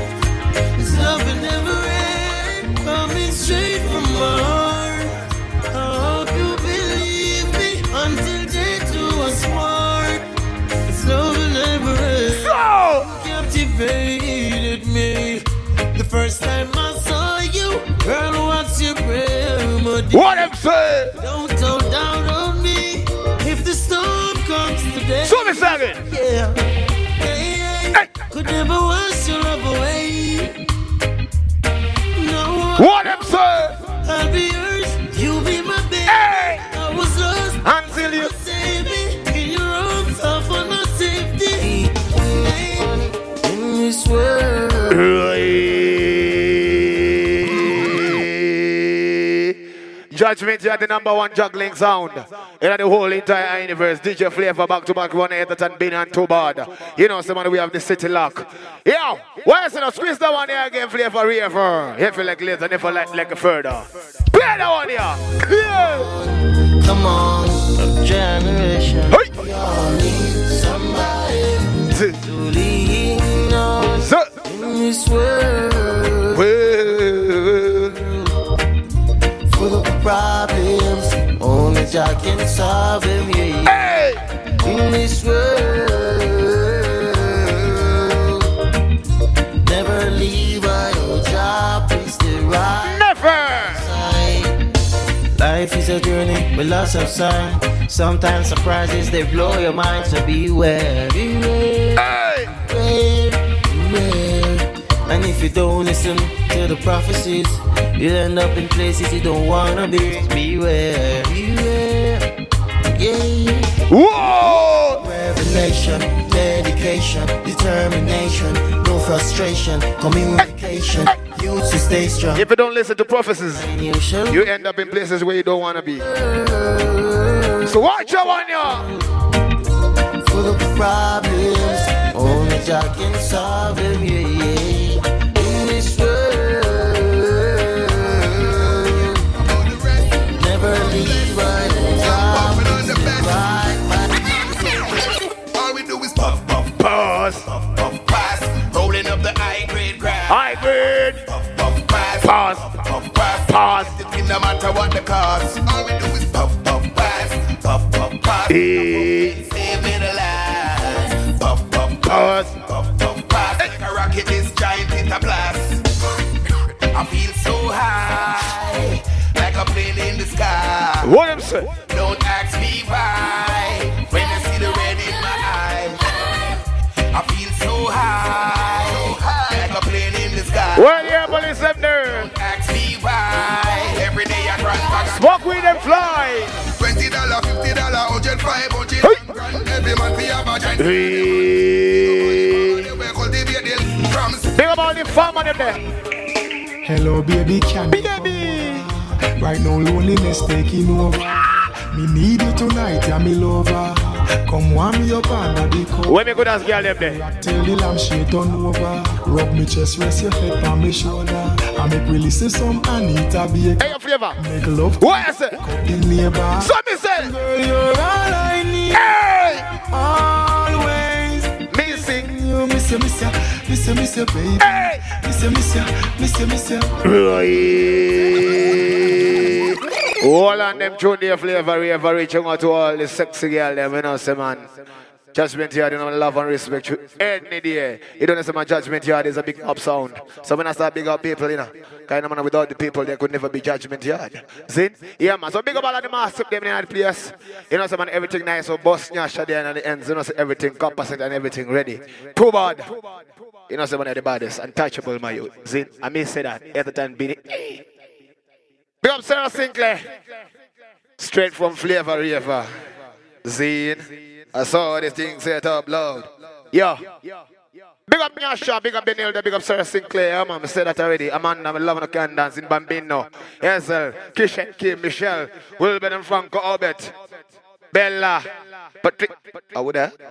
This love will never end. Coming straight from my heart. I hope you believe me until they do us part. This love will never end. Captivated me the first time I saw you. Girl, what's your remedy? What I'm saying? Don't hold down on me if the storm comes today. So me singing. Yeah. Hey. Could never wash your love away. No. What I'm saying? I'll be yours. You be my baby. Hey. I was lost until you save me in your arms. I for no safety. Hey. In this world. Judgment, you are the #1 juggling sound in the whole entire universe. DJ Flavor back to back, 1-8 and Bin and too bad. You know, somebody we have the city lock. Yo, why is it? Squeeze that one here again, Flavor River. If you like later, if you like further. Play that one here. Yeah. Come on, generation. Hey. We all need somebody to lean on in this world. Full of problems, only Jah can solve them, yeah. Hey! In this world, never leave your job, please the right Never! side. Life is a journey with lots of sign. Sometimes surprises, they blow your mind, so beware, beware, Hey! beware. And if you don't listen to the prophecies, you'll end up in places you don't wanna be. Beware, beware, yeah. Whoa! Revelation, dedication, determination, no frustration, communication. Youth to stay strong. If you don't listen to prophecies, you end up in places where you don't want to be. So watch out on you. Full of problems, only Jah can solve them, yeah, yeah. In this world, never leave right All we do is puff, puff, Pause. puff, puff, pass. Rolling up the high grade grass. High grade. Puff, puff, pass. Pause. Puff, pass. Pause. It no matter what the cost. All we do is puff, puff, pass. Puff, puff, pass. Hey. Save me the last. Puff, puff, Pause. puff, puff, pass. Like a rocket, this giant hit a blast. I feel so high, like a plane in the sky. What I'm saying? Don't ask me why. When I see the red in my eyes, I feel so high, like a plane in the sky. Well, yeah, police up there. Don't ask me why. Every day I run back. Smoke with them fly. $20, $50, 100, 500. Every man we have a giant. Big about the farmer them there. Hello, baby, can you Baby. Right now, loneliness taking over. Me need you tonight, yeah, me lover. Come warm me up under the cover. When me good as girl them there. Tell the lamb she turn over. Rub me chest, rest your head on me shoulder. I make we listen some Anita Baker. Hey, your flavor. Make love. What is it? The neighbor. So me say. Girl, you're all I need. Hey! Always. Missing. You miss you, baby. Hey! Miss you. All on them Junior flavor ever reaching out to all the sexy girl them, you know, say man. Judgment Yard, you know, love and respect you any day. You don't know, say man, Judgment Yard is a big up sound. So when I start big up people, you know, kind of man, without the people, there could never be Judgment Yard. See? Yeah, man. So big up all of the massive them in the place. You know, say man, everything nice, so bust nyasha there and the ends, you know, say everything composite and everything ready. Too bad. You know, say man, the baddest, untouchable, my youth. See? I may say that every time being it. Big up Sarah Sinclair. Straight from Flavor River. Zine. I saw this thing set up loud. Yeah. Big up Nyasha, big up Benilda, big up Sarah Sinclair. Yeah, man, I said that already. Amanda, I'm loving the can dance in Bambino. Yes, sir. Kishan, Kim, Michelle, Wilben and Franco Orbit. Bella. Patrick.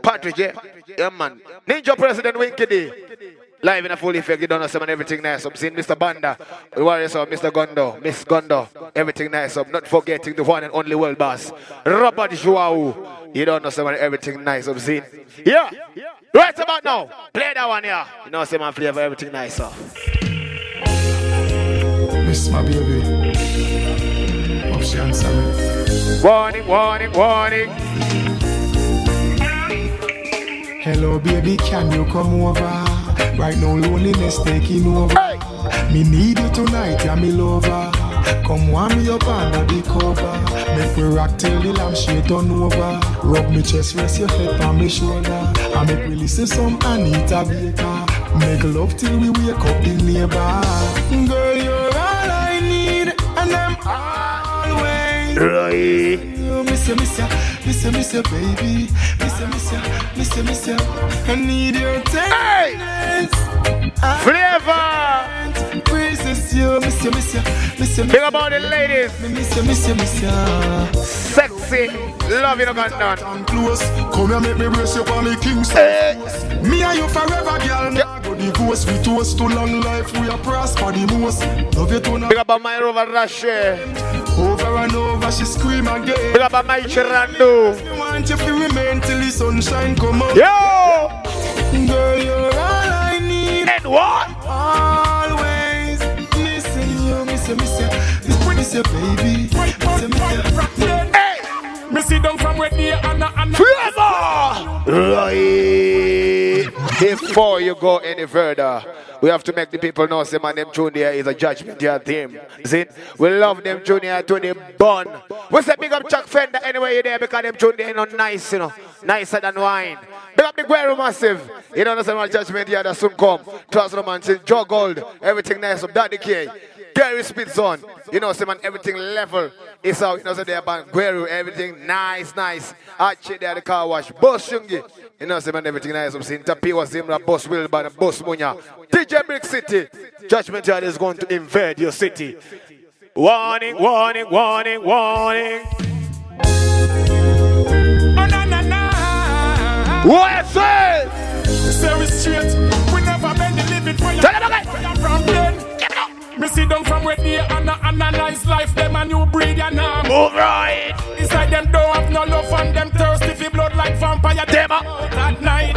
Patrick, yeah. Yeah, man. Ninja President Winky D. Live in a full effect, you don't know some and everything nice up. Seeing Mr. Banda, the Warriors of Mr. Gondo, Miss Gondo, everything nice up. Not forgetting the one and only world boss, Robert Joao. You don't know some and everything nice up. Seeing? Yeah. Right about now. Play that one here. You know some and flavor everything nice up. Miss my baby. Hope she answer me. Warning, warning, warning. Hello baby, can you come over? Right now loneliness taking over. Hey. Me need you tonight, yeah, me lover. Come warm me up under the cover. Make we rock till the lampshade turn over. Rub me chest, rest your head on me shoulder. I make we listen some Anita Baker. Make love till we wake up the neighbor. Girl, you're all I need, and I'm always Right. you, miss you, baby. Miss you. I need your tenderness. Flavor. Praises you, miss you. Think about the ladies. Miss you. Sexy. Love you, no gun done. Come close. Come here, make me brace you for me king. Me and you forever, girl. Now go divorce. We toast to long life. We are prosper the most. Love you to now. Big up on my Rover Rush. Over and over, she scream again. Big up on my Chirando. I want you to remain till the sunshine come out. Yo! Girl, you're all I need. And what? Always missing you, miss you, baby. Hey! Me sit down from where they Anna. Flavor! Right. Before you go any further, we have to make the people know say my name Junior is a Judgment Yard team. See? We love them Junior to the bun. We say big up Chuck Fender anyway you there because them Junior you know nice, you know. Nicer than wine. Big up the Guerrero Massive. You don't know say my Judgment Yard that soon come. Trust Romantic, Joe Gold, everything nice up. Daddy K. Gary Spitz on. You know, say man, everything level is out. You know, say they're about Guerrero, everything nice. Archie there, the car wash. Boss Shungi. You know, say man, everything nice. I'm saying Tapiwa Zimra, Boss Wilbur, and Boss Munya. DJ Brick City. Judgment Yard is going to invade your city. Warning. Oh, na. What's it? Say we straight. We never been the living for you. Tell them again. From then. Me sit down from where they analyze life, them a new breed, you know. Move right. It's like them don't have no love and them thirsty for blood like vampire. Them out at night.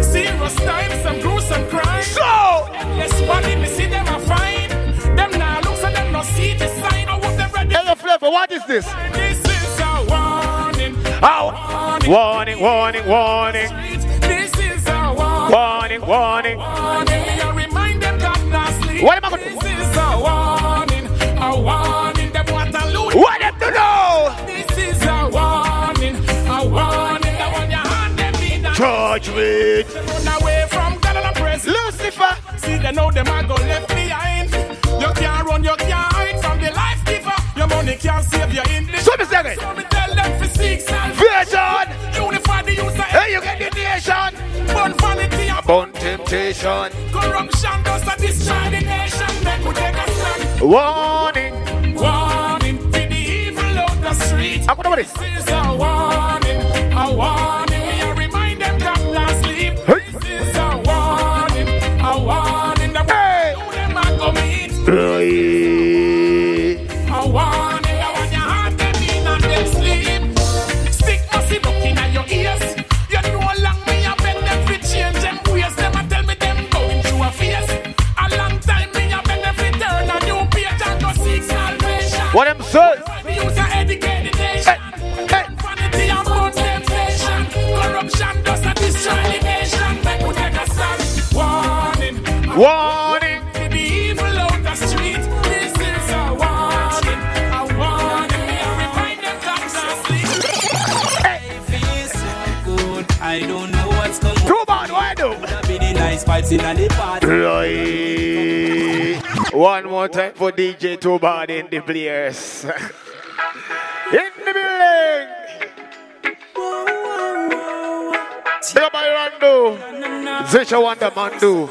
Serious times, some gruesome crimes. So! Endless body, me see them a fine. Them now look so them no see the sign of what them ready. Hey, Flavor, what is this? This is a warning. Warning. This is a warning. Warning. I remind them God not sleep. What am I gonna do? This is a warning. Them want to lose. What them to know? This is a warning. That one your hand them in the Judgment. run away from God and press. Lucifer. See they know them a go left behind. You can't run, you can't hide from the life giver. Your money can't save you in this. So me say So me tell them for seek Vision. Unify the user. Hey, you get the nation. Burn vanity and Burn temptation. corruption does a destroy the nation. Then we take a stand. Warning. Warning for the evil out the street. I'm gonna This is a warning, a warning. I remind them come last sleep. This is a warning, a warning. The them I go meet. A warning, I want your heart them in and them sleep. Stick must be looking at your ears. You know long me I beg them to change them ways. Them a tell me them going through a phase. A long time me I beg them to turn a new page and go seek salvation. What them say? Use a educated nation. Vanity and more temptation. Corruption does not destroy the nation. Make we take a stand. Warning. Warning. To the evil out the street. This is a warning. A warning. I remind them comes asleep. I feel so good. I don't know what's coming. Too bad, what I do? Be the nice vibes in the party. One more time for DJ Too Bad in the place. In the building. Big up my Rando. Zisha Wonder Mandu.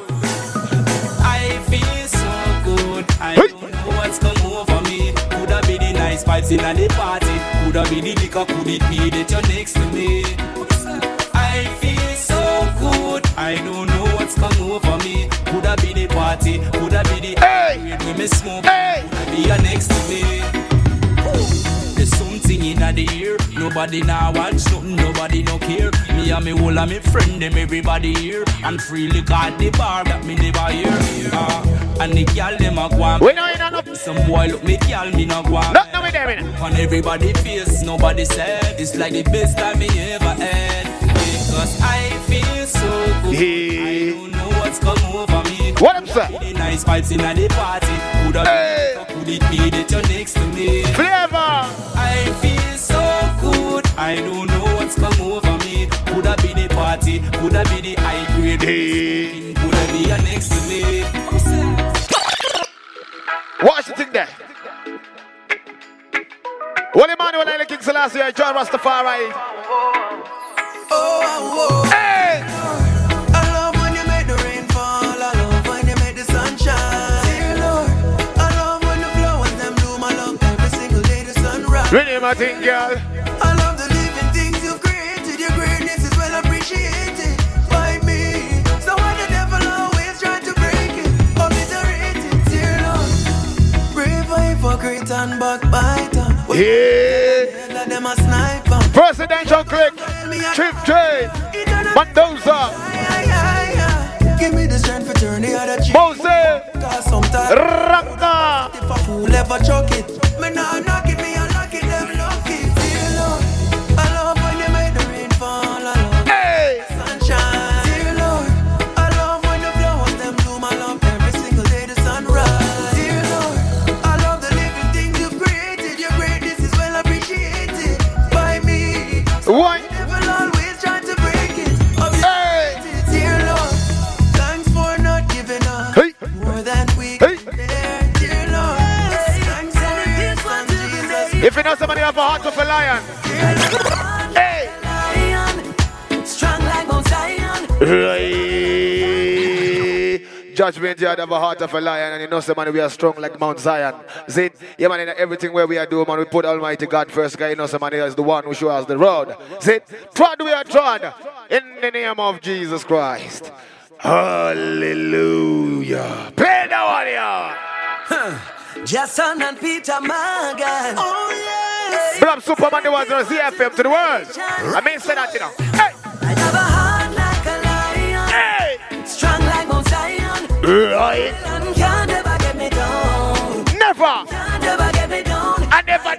I feel so good. I don't know what's come over me. Could have be the nice vibes in the party. Could have be the liquor. Could it be that you're next to me? I feel so good. I don't know what's come over me. Could have be the party. Could have be the when me smoke. Could have be you next to me. There's something in the ear. Nobody now wants nothing, nobody no care. Me and me whole and me friend them everybody here. And freely got the bar that me never hear. And the girl them a go on. We know you know. Some boy look me girl me no go on. Not know me there, me. On everybody face, nobody said it's like the best time me ever had. Because I feel so good. I don't know what's come over me. What I'm saying? The nice vibes in the party. Could it be that you're next to me? Flavor. I feel so good. I don't know what's come over me. Could have be the party. Could have be the high grade. Could have be you next to me. Watch the thing there. Well, Emmanuel and the King Selassie, John Rastafari. Hey! I love when you make the rain fall. I love when you make the sun shine. Dear Lord, I love when the flowers them bloom. I love every single day the sun rise. Really, my thing, girl. I love the living things you've created. Your greatness is well appreciated by me. So why the devil always try to break it, obliterate it? Dear Lord, brave hypocrite and backbiter. Yeah. Let them a sniper. Presidential click. Chief J. Mendoza. Give me the strength to turn the other cheek. Mose. Cause sometimes Ranga. if a fool ever chuck it, me nah knock it, me unlock it, them lucky. Dear Lord, I love when you make the rain fall. I love the sunshine. Dear Lord, I love when the flowers them bloom. I love every single day the sun rise. Dear Lord, I love the living things you've created. Your greatness is well appreciated by me. Why? Devil always trying to break it. Dear Lord, thanks for not giving up more than we can bear. Dear Lord, thanks for your son Jesus. If you know somebody have a heart of a lion. Hey! Strong like Mount Zion. Judgment, you have a heart of a lion, and you know, say, man, we are strong like Mount Zion. Zin, yeah, man, in everything where we are doing, man, we put Almighty God first, guy. You know, say, man, he is the one who shows us the road. Zin, trod we are trod in the name of Jesus Christ. Hallelujah. Play that one here. Jason and Peter Morgan. Oh, yes. From Superman, the was on ZFM to the world. I mean, say that, you know. Hey! I have a heart like a lion. Hey! Strong like Mount Zion. Right. Can't never get me down. Never. Can't never get me down. I never.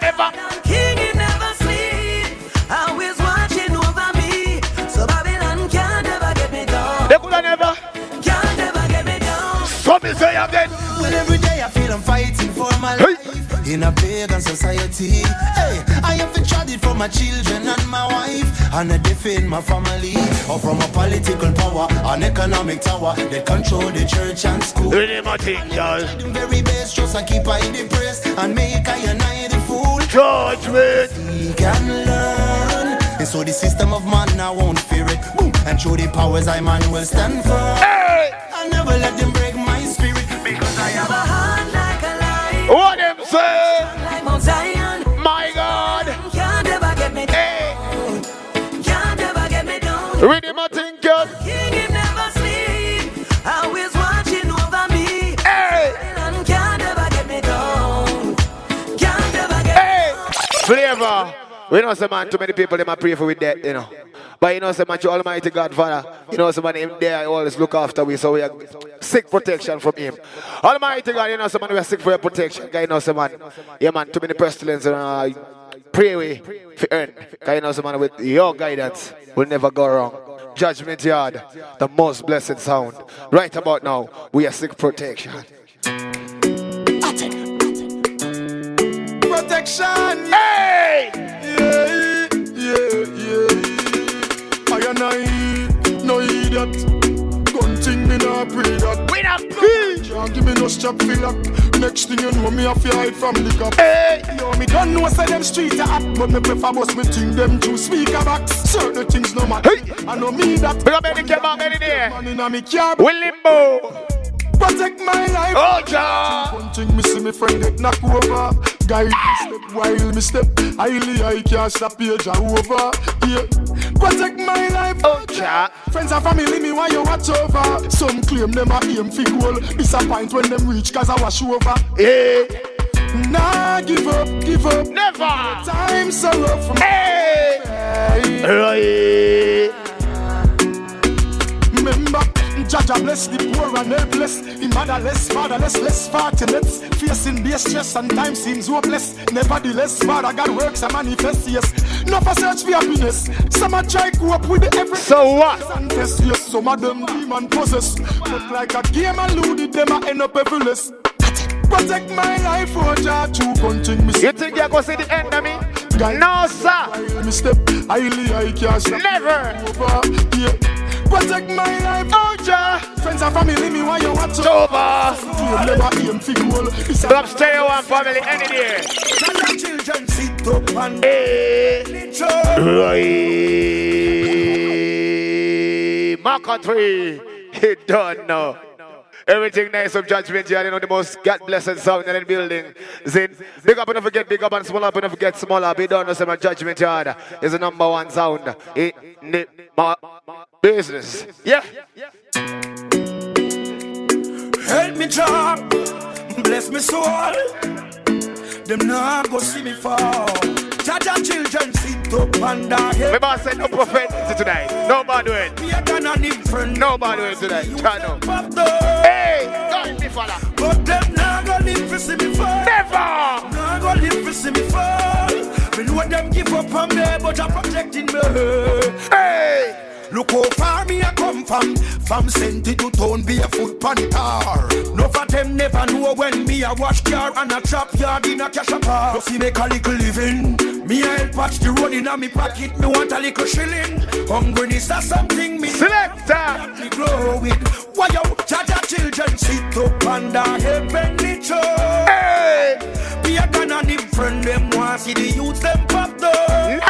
King, he never sleep. Always watching over me. So Babylon can't never get me down. They could have never. Can't never get me down. So me say again. Well, every day I feel I'm fighting for my life in a pagan society. Hey, I have to trade it for my children and my wife, and I defend my family, or from a political power, an economic tower that control the church and school. Really, my thing, y'all. The very best, just I keep I depressed and make I and I the fool. Judgment. He can learn. And so the system of man now won't fear it. Boom. And through the powers I man will stand for. Hey! I never let them break my spirit, because I have a heart like a lion. What them say? Like Mount Zion. My God. Can't We know some man, too many people they might pray for with death, you know. But you know some man, to Almighty God, Father, you know some man him there always look after we, so we are seek protection from him. Almighty God, you know some man we are seek for your protection. You know some man, yeah man, too many pestilence and pray we for earn. You know some man with your guidance will never go wrong. Judgment Yard, the most blessed sound. Right about now, we are seek protection. Protection, hey! Yeah. I no idiot. Gun thing me nah pray that. We not pray. Can't give me no strap fill up. Next thing you know me have to hide from liquor. Hey! Yo, me don't know say them streets are hot, but me prefer bust me think them to speaker box. Certain things no matter. Hey! I know me that. We got many came out many there. Man inna me car. We limbo. Protect my life. Oh, ja. One thing me see me friend get knock over. Guide me step while me step. I can't stop page over. Yeah. Protect my life. Oh, ja. Friends and family me while you watch over. Some claim them a aim for goal. Disappoint when them reach cause I wash over. Yeah. Nah, give up. Never. Time so rough for me. Hey. Remember, Jaja bless the poor and helpless. The motherless, fatherless, less fortunate. Facing base stress and time seems hopeless. Nevertheless, Father God works and manifests, yes. No for search for happiness. Some a try to up with the everything. So what? And test, yes, some of them demon possess. Look like a game and looted them a end up everless. Protect my life, oh Jah, to continue me. You think you're going to see the end of me? No, sir. Me step, I can't stop. Never. Over, yeah. Protect my life, oh Jah. Friends and family, me while you watch over. You never aim for goal. Stop stereo and family any day. Children sit up and my country, he don't know. Everything nice of Judgment Yard, you know, the most God blessed sound in the building. Zin, big up and don't forget big up and small up and don't forget smaller. Be done with some Judgment Yard is the number one sound in my business. Yeah. Help me, Jah, bless me soul. Them not go see me fall. Jaja children sit up and die. My boss said no prophet tonight. Nobody do it. Nobody do it tonight. Chano. Hey, don't me fella. But them not gonna live to see me fall. Never. Not gonna live to see me fall. Me know them give up on me, but I'm protecting me. Hey. Look how far me I come from sent to town be a foot panitar. No for them never know when me a wash car and a trap yard in a cash bar. Just make a little living. Me a help patch the road in a me pocket. Me want a little shilling. Hungriness is something me selector. Me grow with. Why you Jaja children sit up under heavenly throne? Hey. Me a gonna nip friend them want see the youth them pop down.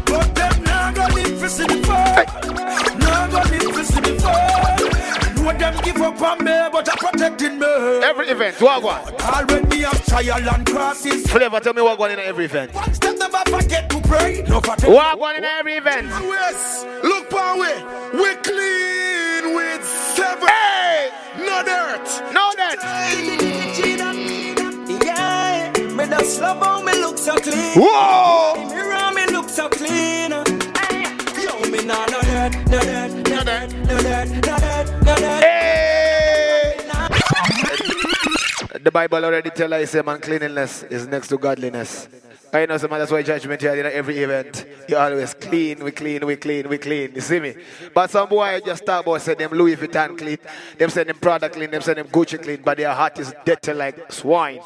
But them not gonna live for see me fall. Not gonna live for see me fall. Know them give up on me, but I'm protecting me. Every event, what one? Already me have trial and crosses. Flavor, tell me what one in every event. One step never forget to pray. No forget. What one in every event? Yes, look power. We clean with 7. Hey! No dirt. No dirt. Yeah, me just love how me look so clean. Whoa! Mirror me look so clean. Yo, me nah no dirt, no dirt, no dirt, no dirt, no dirt, no dirt. Hey! The Bible already tells us, say, man, cleanliness is next to godliness. I know, so man, that's why Judgment here in every event. You always clean, we clean. You see me? But some boy just talk about say them Louis Vuitton clean, them say them Prada clean, them say them Gucci clean, but their heart is dirty like swine.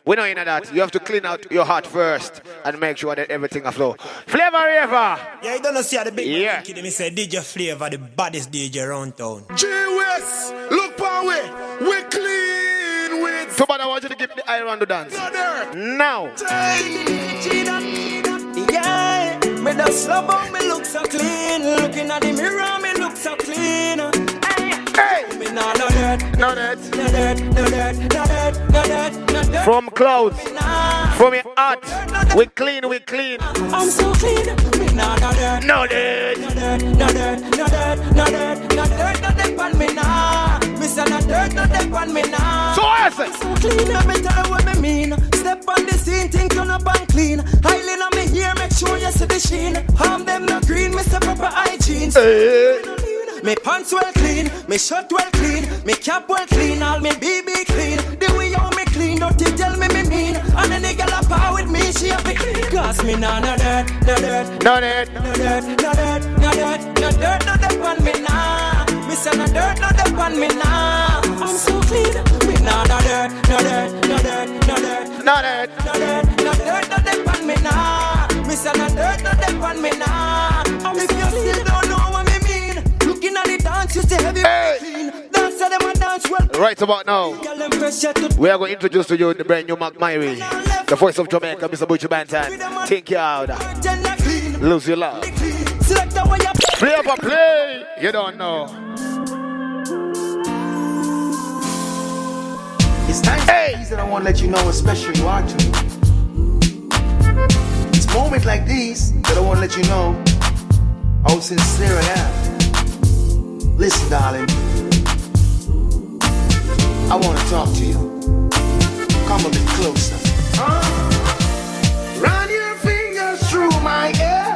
We know in that. You have to clean out your heart first and make sure that everything flow. Flavor River. Yeah, you don't see how the big yeah. kid me say DJ Flavor, the baddest DJ around town. G-West, look power. We clean with. So, but I want you to give the iron to dance. Now. Yeah, me just love how me look so clean. Looking at the mirror, me look so clean. Hey! Me nah no dirt, no dirt, no dirt, no dirt, no dirt, no dirt, no dirt. From clouds, from your heart, we clean. I'm so clean. Me nah no dirt, no dirt, no dirt, no dirt, no dirt, no dirt, no dirt, no dirt on me nah. Me say no dirt, no dirt on me nah. So I say, I'm so clean. Me tell you what me mean. step on the scene, think turn up and clean. Highly on me here, make sure you see the sheen. Harm them no green, Mr. Proper hygiene. Me pants well clean, me shirt well clean, me cap well clean, all me BB clean. The way how me clean, don't you tell me mean. And any girl a power with me, she have be clean. Cause me no dirt, no dirt, no dirt, no dirt, no dirt, no dirt, no dirt, no dirt on me now. Me say no dirt, no dirt on me now. I'm so clean, me no dirt, no dirt, no dirt, no dirt, no dirt, no dirt, no dirt, no dirt on me now. Me say no dirt, no dirt on me now. If you still don't know what me mean, looking at the dance, you say heavy clean. Dance to them and dance well. Right about now, we are going to introduce to you the brand new Mac Myrie, the voice of Jamaica, Mr. Butcher Bantan. Think you out. Lose your love. Flavor play. You don't know. It's times like these that I want to let you know how special you are to me. It's moments like these that I want to let you know how sincere I am. Listen, darling, I want to talk to you. Come a bit closer. Run your fingers through my hair.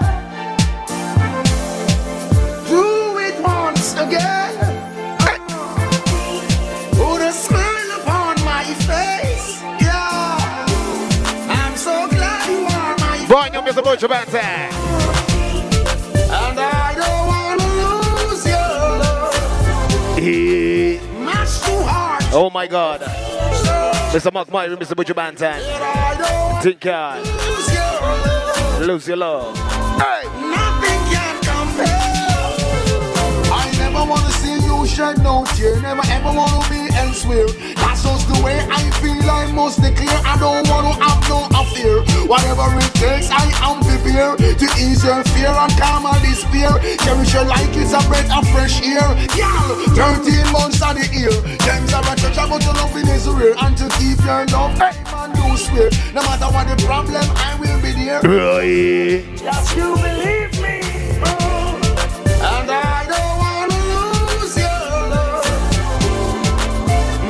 Do it once again. Put a smile upon my face. Yeah, I'm so glad you are my Boy, you Mr. Butcher Bantan. And I don't want to lose your love. Much too hard. Oh my God. Mr. Mac Myrie, Mr. Butcher Bantan. Think hard. Lose your love. Hey. Nothing can compare. I never want to see you shed no tear. Never ever want to be elsewhere. That's just the way I feel. I must declare I don't want to have no affair. Whatever it takes, I am prepared to ease your fear and calm my despair. Cherish your like it's a breath of fresh air. Girl, 13 months of the year. Things are a church, but your loving is rare. And to keep your love, hey man, do swear. No matter what the problem, I will be there. Just you believe me. And I don't want to lose your love.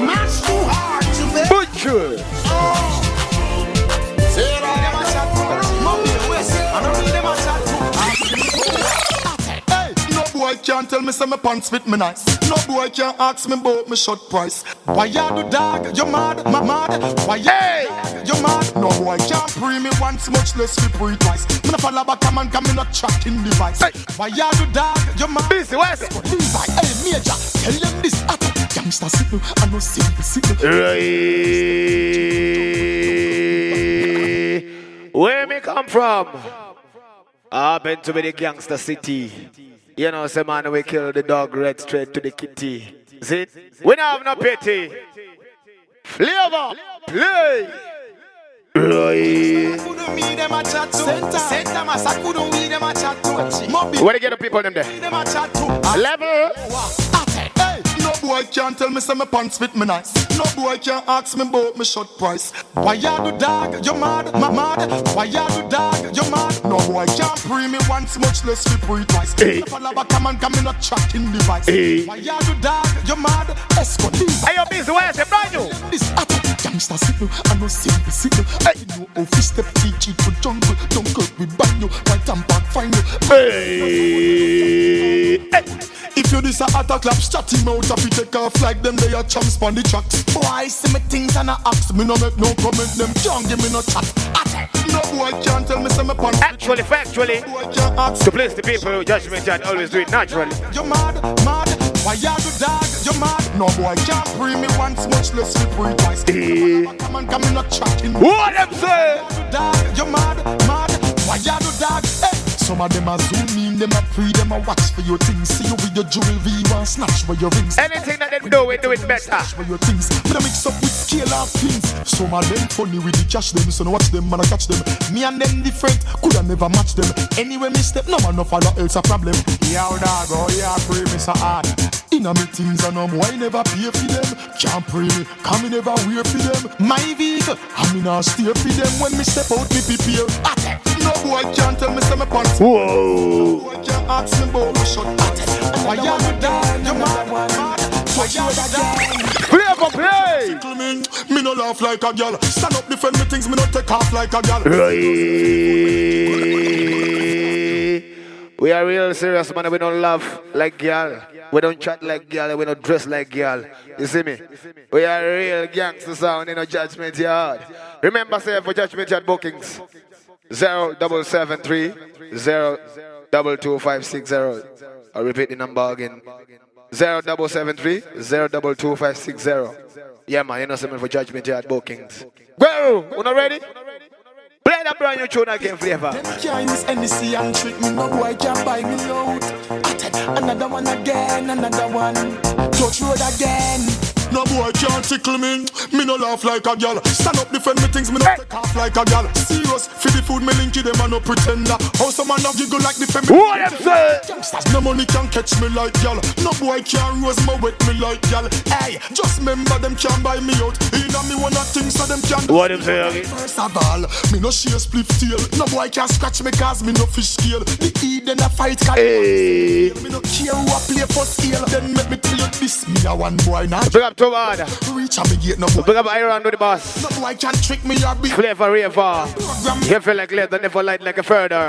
Much too hard to bear. Butcher. Boy can't tell me say my pants fit me nice. No boy can't ask me about my short price. Why you do dog? You mad? Mad? Why you you mad? No boy can't pre me once, much less me pre twice. Me no follow back a man, come me not tracking device. Why you do dog? You mad? Busy, where's it? Hey major, tell them this. Gangsta signal, I know simple signal. Where me come from? I've been to the gangster city. You know, some man we kill the dog red straight to the kitty. See? We don't have no pity. Flavor, play. Where they get the people them there? Level. No boy can't tell me say my pants fit me nice. No boy can't ask me about my short price. Why you do dog? You mad? Mad? Why you do dog? You mad? No boy can't pre me once, much less me pre twice. Follow back a man, come in a tracking device. Why you do dog? You mad? Escort these. Hey, yo, busy, where's it, brand new? This gangsta signal, I know simple signal. I know office step, teach it to jungle. Jungle, we bang you, white and back, find you. Hey. If you this a attack clap, shut him out if you take off like them, they are chumps on the tracks. Boy, I see me things and I ask me no make no comment, them can't give me no chat. No boy can't tell me say me pants. Actually, factually, to please the people, Judgement and always do it naturally. You mad? Why you do dog? You mad? No boy can't pre me once, much less me pre twice. Come on, come in a tracking. What them say? You mad? Why you do dog? Some of them are zoom in, them are pre, them are watch for your things. See you with your jewelry, and snatch for your rings. Anything that they do, we do it better. Snatch for your things. But I mix up with scale of things. Some of them funny with the cash them, so no watch them, man I catch them. Me and them different, coulda never match them. Anyway, me step, no man no follow else a problem. Yeah, dog, oh yeah, pray me so hard. Inna me things and why never pay for them? Can't pray me, come me never wear for them. My vehicle, I me not steer for them. When me step out, me prepare. No boy can't tell me say me pants. Whoa. No boy can't ask me about my shot. Why you do that? You mad? Why you do that? Flavor play. Tickle me me. Me no laugh like a girl. Stand up, defend me things, me no take off like a girl. We are real serious, man. We don't laugh like girl. We don't chat like girl. We don't dress like girl. You see me? We are real gangster sound in a Judgement Yard. Remember, say for Judgement Yard bookings 0773 0225560. I'll repeat the number again. 0773 0225560. Yeah, man. You know something for Judgement Yard bookings. Well, you not ready? Play that brand new tune again, flavor. Kindness, NDC and trick me, no boy can buy me out. Another one again, another one. Touch road again. No boy can't tickle me. Me no laugh like a gal. Stand up, defend me things, me no take off like a gal. Serious, for the food me link you, them a no pretender. How some man no giggle like the feminine. What them say? Youngsters, no money can catch me like gal. No boy can rose my wet me like gal. Hey, just remember them can't buy me out. Inna me one of things so them can't. What them say again? First of all, me no share split tail. No boy can scratch me cause me no fish scale. The E then a fight can me no care who a play for scale. Then make me tell you this, me a one boy not. Big up to God. Reach a me gate no boy. Big up Iron to the boss. No boy can trick me or be Flavor Raver. You feel like leather, never light like a further.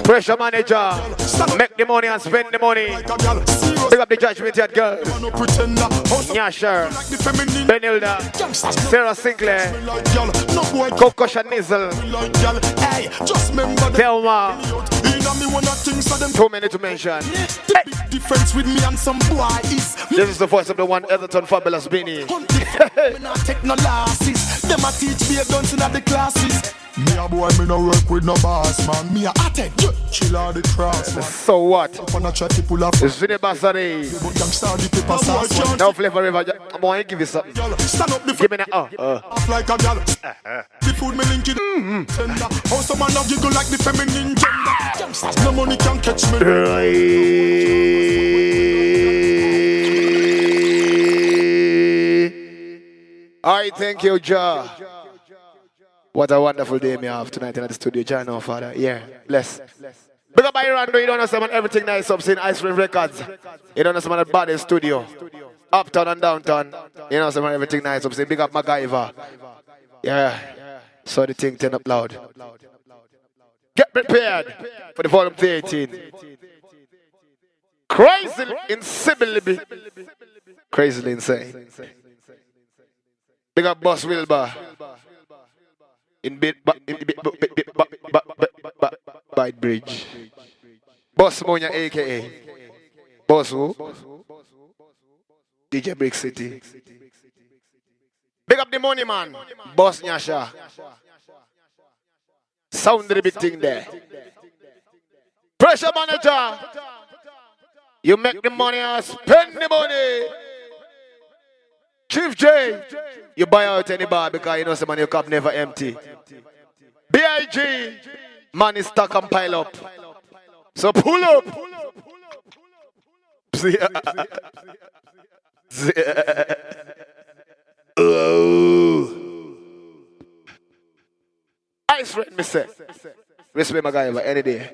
Pressure manager. Make the money and spend the money. Big up the Judgement Yard girl. Nyasher. Benilda. Sarah Sinclair. Coco Shanizel. Thelma. Too many to mention. Difference with me and some boy is this is the voice of the one Etherton Fabulous Beanie. Me not take no losses. Them a teach me a dance in the classes. Me a boy, me no work with no boss, man. Me a attack, chill out the cross. So what? Up on a chat, pull up. It's Vinny Bassari. Now Flavor River, I'm going to give you something. Stand up, give me that. Like a gal. The food me link it. How some man no giggle like the feminine gender. Youngsters, no money can catch me. I thank you, Jah. What a wonderful day me have tonight in the studio. Jah, no Father. Yeah, bless. Big up Iron, you don't understand everything nice up in Ice Cream Records. You don't understand the body studio. Uptown and downtown. You know understand everything nice up. Big up MacGyver. Yeah. So the thing turn up loud. Get prepared for the volume 13. Crazily insane. Crazily insane. Big up Boss Wilbur. In Bite Bridge. Boss Monya aka Boss who? DJ Brick City. Big up the money man. Boss Nyasha. Sound the big thing there. Pressure manager. You make the money and spend the money. Chief J, you buy out any bar because you know some your cup never empty. B.I.G, money stock and pile up. So pull up. Ice red, me say. Respect my guy any day.